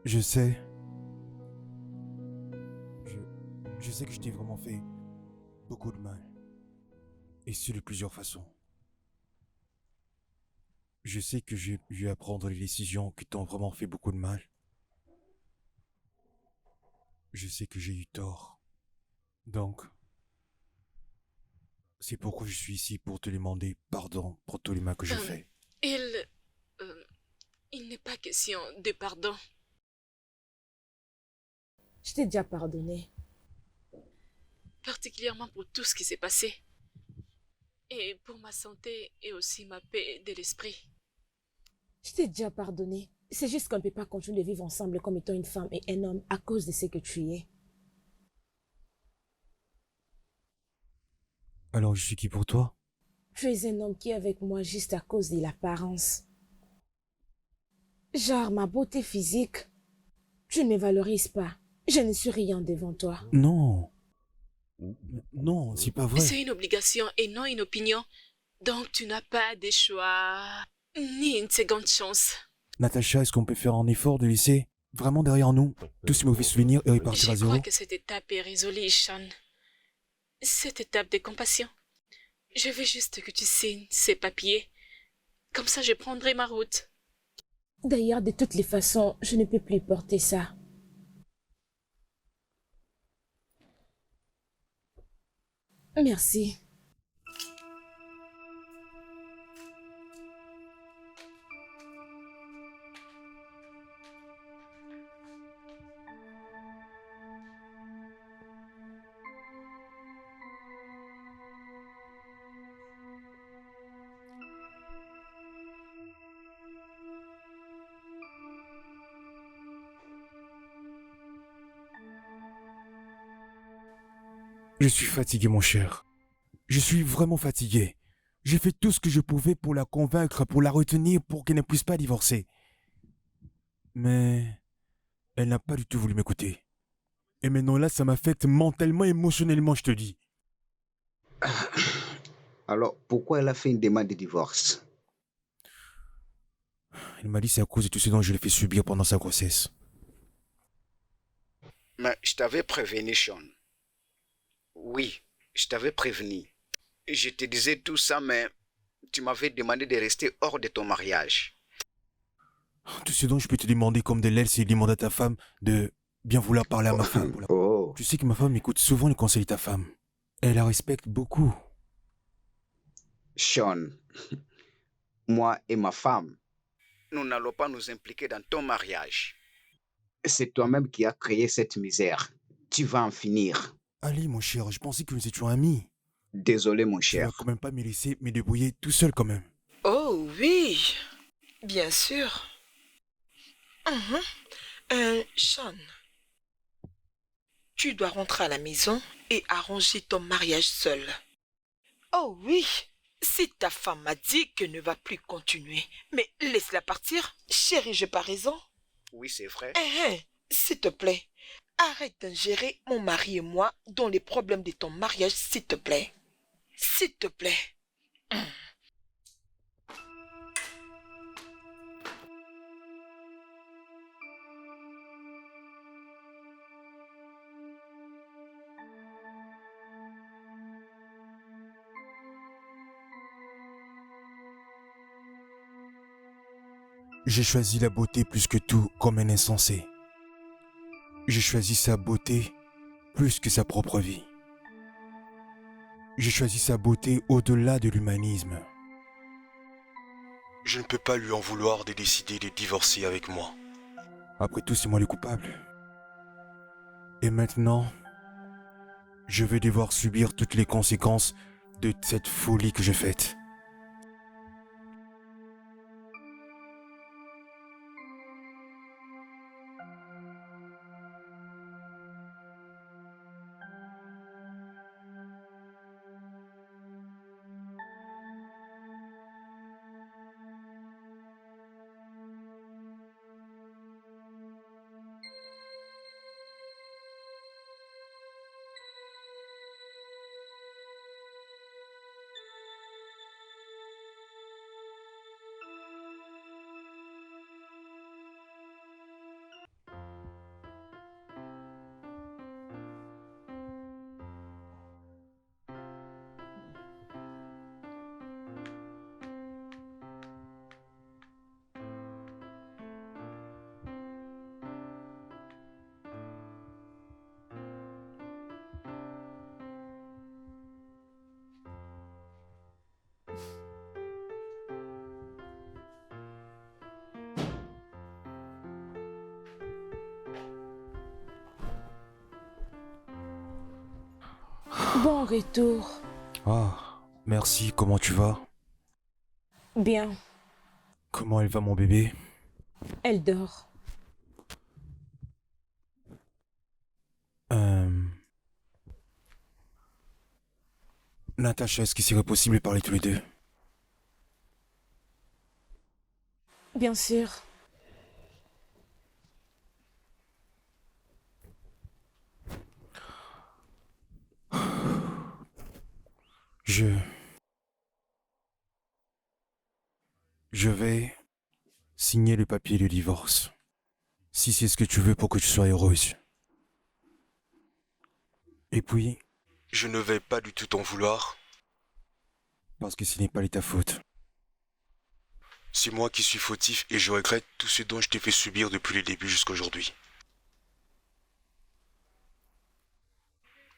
Je sais. Je sais que je t'ai vraiment fait beaucoup de mal. Et ce de plusieurs façons. Je sais que j'ai eu à prendre les décisions qui t'ont vraiment fait beaucoup de mal. Je sais que j'ai eu tort. Donc, c'est pourquoi je suis ici pour te demander pardon pour tous les mal que j'ai fait. Il n'est pas question de pardon. Je t'ai déjà pardonné. Particulièrement pour tout ce qui s'est passé. Et pour ma santé et aussi ma paix de l'esprit. Je t'ai déjà pardonné. C'est juste qu'on ne peut pas continuer de vivre ensemble comme étant une femme et un homme à cause de ce que tu es. Alors je suis qui pour toi? Tu es un homme qui est avec moi juste à cause de l'apparence. Genre ma beauté physique. Tu ne me valorises pas. Je ne suis rien devant toi. Non. Non, c'est pas vrai. C'est une obligation et non une opinion. Donc tu n'as pas de choix, ni une seconde chance. Natacha, est-ce qu'on peut faire un effort de laisser vraiment derrière nous tous ces mauvais souvenirs et repartir à Je zéro? crois que cette étape est résolue, Sean. Cette étape de compassion. Je veux juste que tu signes ces papiers. Comme ça, je prendrai ma route. D'ailleurs, de toutes les façons, je ne peux plus porter ça. Merci. Je suis fatigué, mon cher. Je suis vraiment fatigué. J'ai fait tout ce que je pouvais pour la convaincre, pour la retenir, pour qu'elle ne puisse pas divorcer. Mais elle n'a pas du tout voulu m'écouter. Et maintenant là, ça m'affecte mentalement, émotionnellement, je te dis. Alors, pourquoi elle a fait une demande de divorce? Elle m'a dit c'est à cause de tout ce dont je l'ai fait subir pendant sa grossesse. Mais je t'avais prévenu, Sean. Oui, je t'avais prévenu. Je te disais tout ça, mais tu m'avais demandé de rester hors de ton mariage. Tout ce dont je peux te demander comme de l'aile, c'est de demander à ta femme de bien vouloir parler à ma femme. Oh. Tu sais que ma femme écoute souvent les conseils de ta femme. Elle la respecte beaucoup. Sean, moi et ma femme, Nous n'allons pas nous impliquer dans ton mariage. c'est toi-même qui as créé cette misère. Tu vas en finir. Ali, mon cher, je pensais que nous étions amis. Désolé, mon Tu vas cher. quand même pas me laisser me débrouiller tout seul quand même. Oh oui, Bien sûr. Sean, tu dois rentrer à la maison et arranger ton mariage seul. Oh oui, si ta femme m'a dit qu'elle ne va plus continuer, mais laisse-la partir. Chérie, j'ai pas raison. Oui, c'est vrai. S'il te plaît, arrête d'ingérer mon mari et moi dans les problèmes de ton mariage, s'il te plaît. S'il te plaît. J'ai choisi la beauté plus que tout comme un insensé. J'ai choisi sa beauté plus que sa propre vie. J'ai choisi sa beauté au-delà de l'humanisme. Je ne peux pas lui en vouloir de décider de divorcer avec moi. Après tout, c'est moi le coupable. Et maintenant, je vais devoir subir toutes les conséquences de cette folie que j'ai faite. Bon retour. Ah, merci, comment tu vas? Bien, Comment elle va mon bébé? elle dort. Natacha, est-ce qu'il serait possible de parler tous les deux? Bien sûr. Je vais signer le papier de divorce. Si c'est ce que tu veux pour que tu sois heureuse. Et puis, Je ne vais pas du tout t'en vouloir. parce que ce n'est pas de ta faute. C'est moi qui suis fautif et je regrette tout ce dont je t'ai fait subir depuis le début jusqu'à aujourd'hui.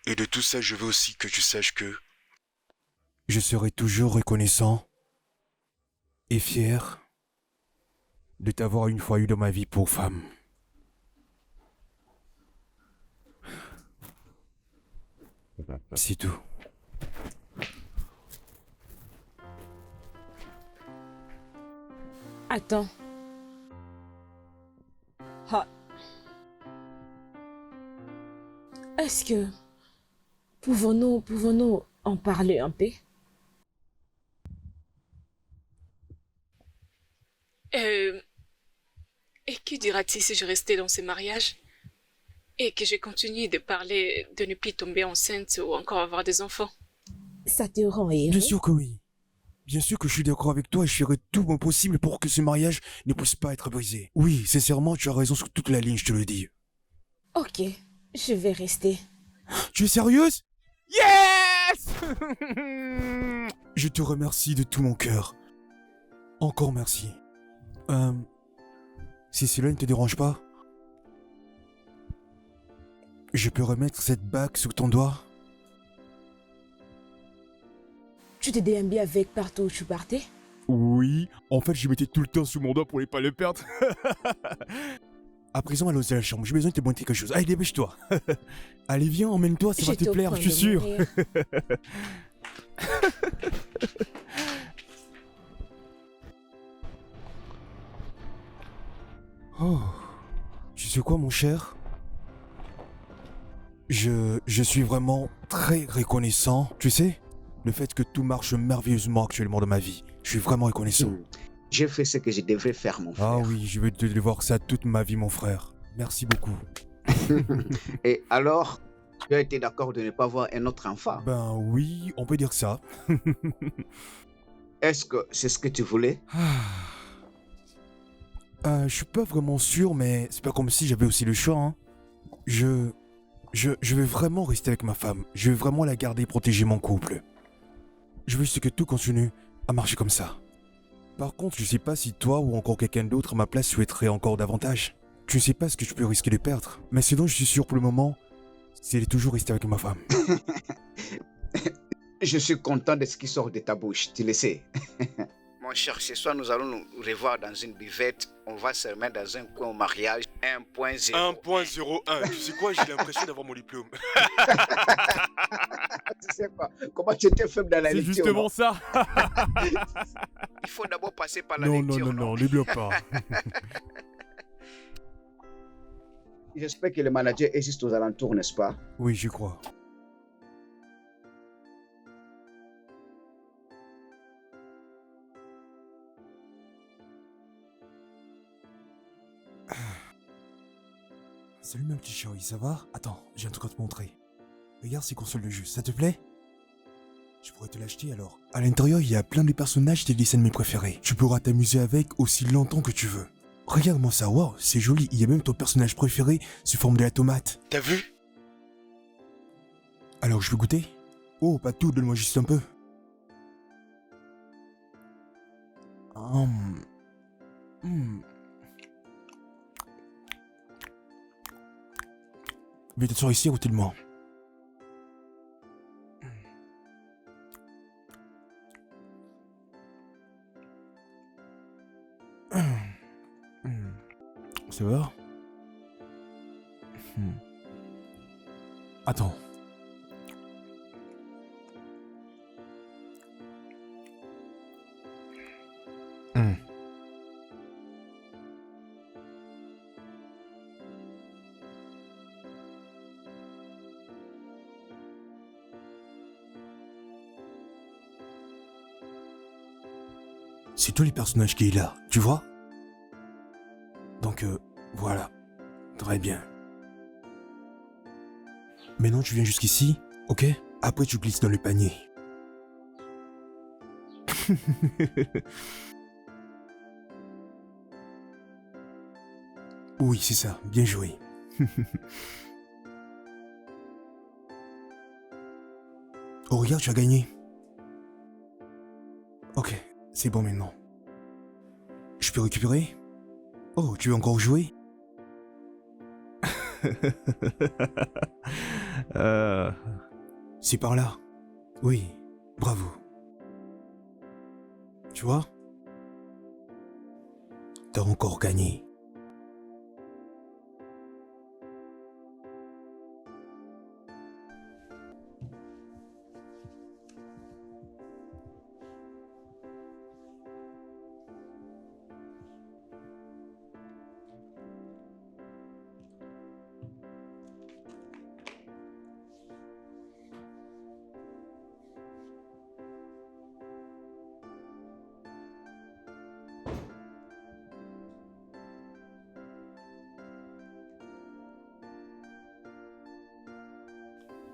Et de tout ça, je veux aussi que tu saches que Je serai toujours reconnaissant et fier de t'avoir une fois eu dans ma vie pour femme. C'est tout. Attends. Ah. Est-ce que pouvons-nous en parler un peu? Et que dira-t-il si je restais dans ce mariage et que je continue de parler de ne plus tomber enceinte ou encore avoir des enfants? Ça te rend heureux? Bien sûr que oui. Bien sûr que je suis d'accord avec toi et je ferai tout mon possible pour que ce mariage ne puisse pas être brisé. Oui, sincèrement, tu as raison sur toute la ligne, je te le dis. Ok, je vais rester. Tu es sérieuse? Yes! Je te remercie de tout mon cœur. Encore merci. Si cela ne te dérange pas, je peux remettre cette bague sous ton doigt? Tu te déambais avec partout où tu partais? Oui, en fait je mettais tout le temps sous mon doigt pour ne pas le perdre. À présent, allons à la chambre, j'ai besoin de te montrer quelque chose. Allez, dépêche-toi. Allez, viens, emmène-toi, ça va te plaire, je suis sûr. Oh, tu sais quoi, mon cher? Je suis vraiment très reconnaissant, tu sais, le fait que tout marche merveilleusement actuellement dans ma vie. Je suis vraiment reconnaissant. J'ai fait ce que je devrais faire, mon frère. Ah oui, je vais te devoir ça toute ma vie, mon frère. Merci beaucoup. Et alors, tu as été d'accord de ne pas avoir un autre enfant? Ben oui, on peut dire ça. Est-ce que c'est ce que tu voulais? Je suis pas vraiment sûr, mais c'est pas comme si j'avais aussi le choix, hein. Je vais vraiment rester avec ma femme. Je vais vraiment la garder et protéger mon couple. Je veux juste que tout continue à marcher comme ça. Par contre, je sais pas si toi ou encore quelqu'un d'autre à ma place souhaiterait encore davantage. Je ne sais pas ce que je peux risquer de perdre. Mais ce dont je suis sûr pour le moment, c'est de toujours rester avec ma femme. Je suis content de ce qui sort de ta bouche, tu le sais. Mon cher, ce soir, nous allons nous revoir dans une buvette. On va se remettre dans un coin au mariage 1.0. 1.01. Tu sais quoi, j'ai l'impression d'avoir mon diplôme. Tu sais quoi, comment tu étais faible dans la C'est lecture? justement ça. Il faut d'abord passer par la Non, lecture. non, ne bloque pas. J'espère que le manager existe aux alentours, n'est-ce pas? Oui, j'y crois. Salut ma petite chérie, ça va? Attends, j'ai un truc à te montrer. Regarde ces consoles de jeux, ça te plaît? Je pourrais te l'acheter alors. À l'intérieur, il y a plein de personnages des dessins de mes préférés. Tu pourras t'amuser avec aussi longtemps que tu veux. Regarde-moi ça, waouh, c'est joli. Il y a même ton personnage préféré sous forme de la tomate. T'as vu? Alors, je peux goûter? Oh, pas tout, donne-moi juste un peu. Viens t'asseoir ici à côté de moi. Ça va? Attends. C'est tous les personnages qui est là, tu vois? Donc, voilà. Très bien. Maintenant, tu viens jusqu'ici, ok? Après, tu glisses dans le panier. Oui, c'est ça. Bien joué. Oh, regarde, tu as gagné. Ok, c'est bon maintenant. Je peux récupérer? Oh, tu veux encore jouer? C'est par là. Oui, bravo. Tu vois? T'as encore gagné.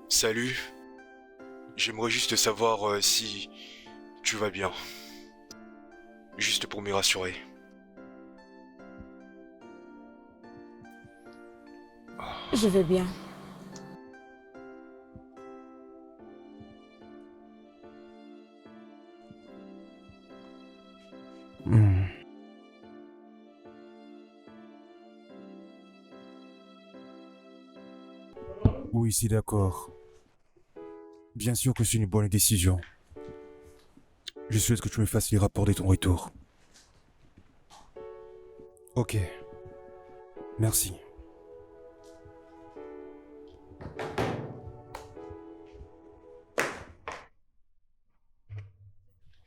Salut. J'aimerais juste savoir si tu vas bien. Juste pour me rassurer. Je vais bien. Oui, c'est d'accord. Bien sûr que c'est une bonne décision. Je souhaite que tu me fasses les rapports de ton retour. Ok. Merci.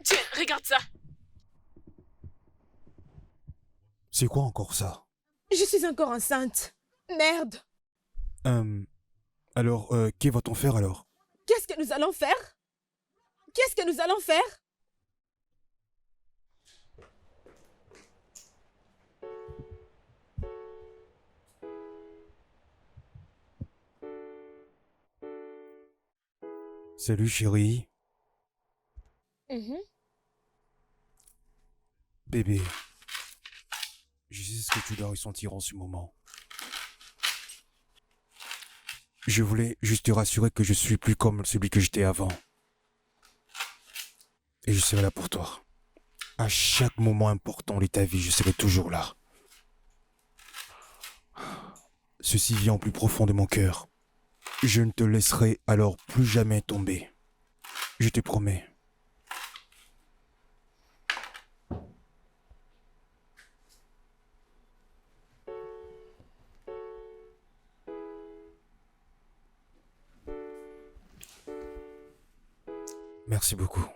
Tiens, regarde ça. C'est quoi encore ça? Je suis encore enceinte. Merde. Alors, que va-t-on faire alors? Qu'est-ce que nous allons faire? Qu'est-ce que nous allons faire? Salut chérie. Bébé, je sais ce que tu dois ressentir en ce moment. Je voulais juste te rassurer que je suis plus comme celui que j'étais avant. Et je serai là pour toi. À chaque moment important de ta vie, je serai toujours là. Ceci vient au plus profond de mon cœur. Je ne te laisserai alors plus jamais tomber. Je te promets. Merci beaucoup.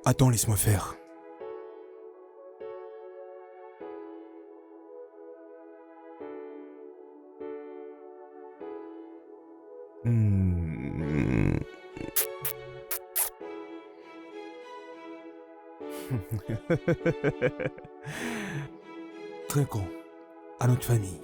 Attends, laisse-moi faire. Trinquons à notre famille.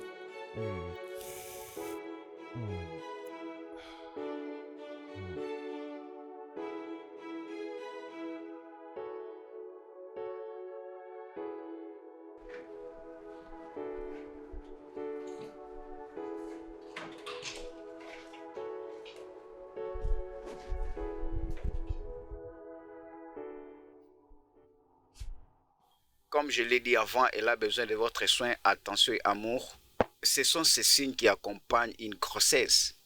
Comme je l'ai dit avant, elle a besoin de votre soin, attention et amour. Ce sont ces signes qui accompagnent une grossesse.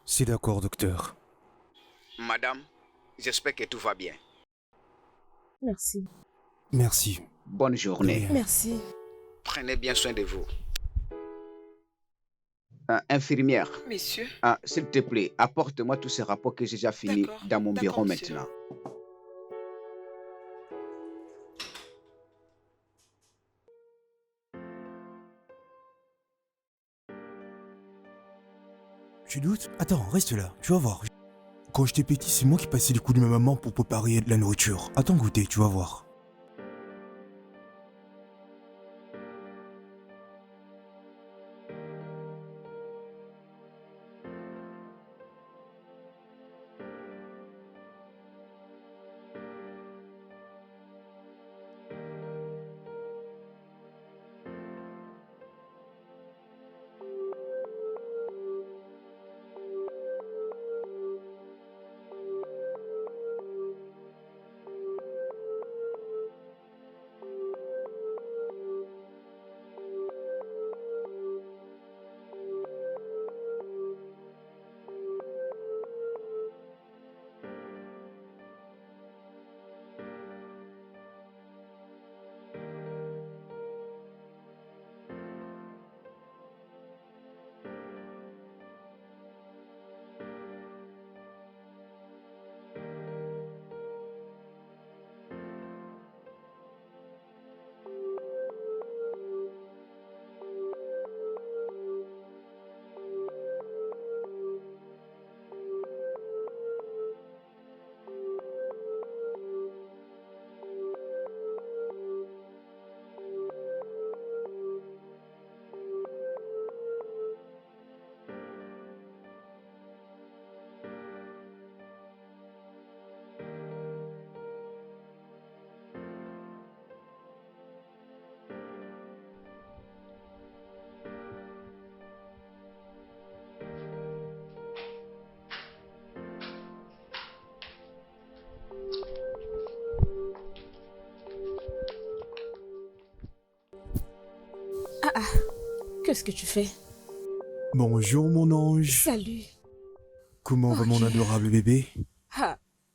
C'est d'accord, docteur. Madame, j'espère que tout va bien. Merci. Merci. Bonne journée. Merci. Prenez bien soin de vous. Infirmière. Messieurs. S'il te plaît, apporte-moi tous ces rapports que j'ai déjà finis dans mon bureau monsieur. maintenant. Tu doutes? Attends, reste là, tu vas voir. Quand j'étais petit, c'est moi qui passais les coups de ma maman pour préparer de la nourriture. Attends goûter, tu vas voir. Qu'est-ce que tu fais? Bonjour mon ange. Salut. Comment va mon adorable bébé?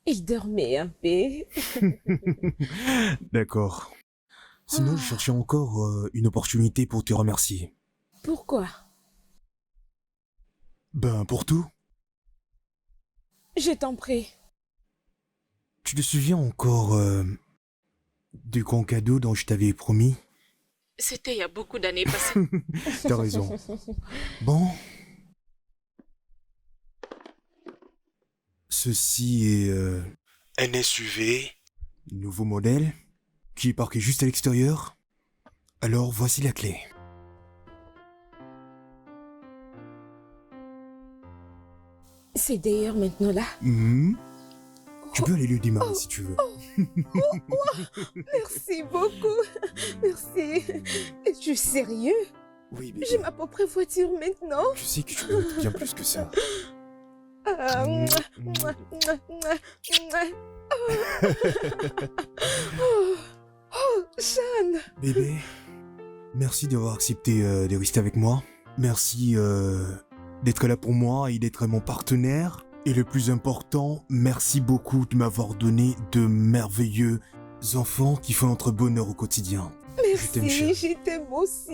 Il dormait un peu. D'accord. Sinon, je cherchais encore une opportunité pour te remercier. Pourquoi? Ben, pour tout. Je t'en prie. Tu te souviens encore du grand cadeau dont je t'avais promis? C'était il y a beaucoup d'années passées. T'as raison. Bon. Ceci est Un SUV. nouveau modèle qui est parqué juste à l'extérieur. Alors voici la clé. C'est d'ailleurs maintenant là. Mhm. Tu peux aller le démarrer si tu veux. Merci beaucoup. Merci. Tu es sérieux? Oui, bébé. J'ai ma propre voiture maintenant. Je sais que tu mérites bien plus que ça. Sean. Bébé, merci d'avoir accepté de rester avec moi. Merci d'être là pour moi et d'être mon partenaire. Et le plus important, merci beaucoup de m'avoir donné de merveilleux enfants qui font notre bonheur au quotidien. Je t'aime, Merci, chérie. je t'aime aussi.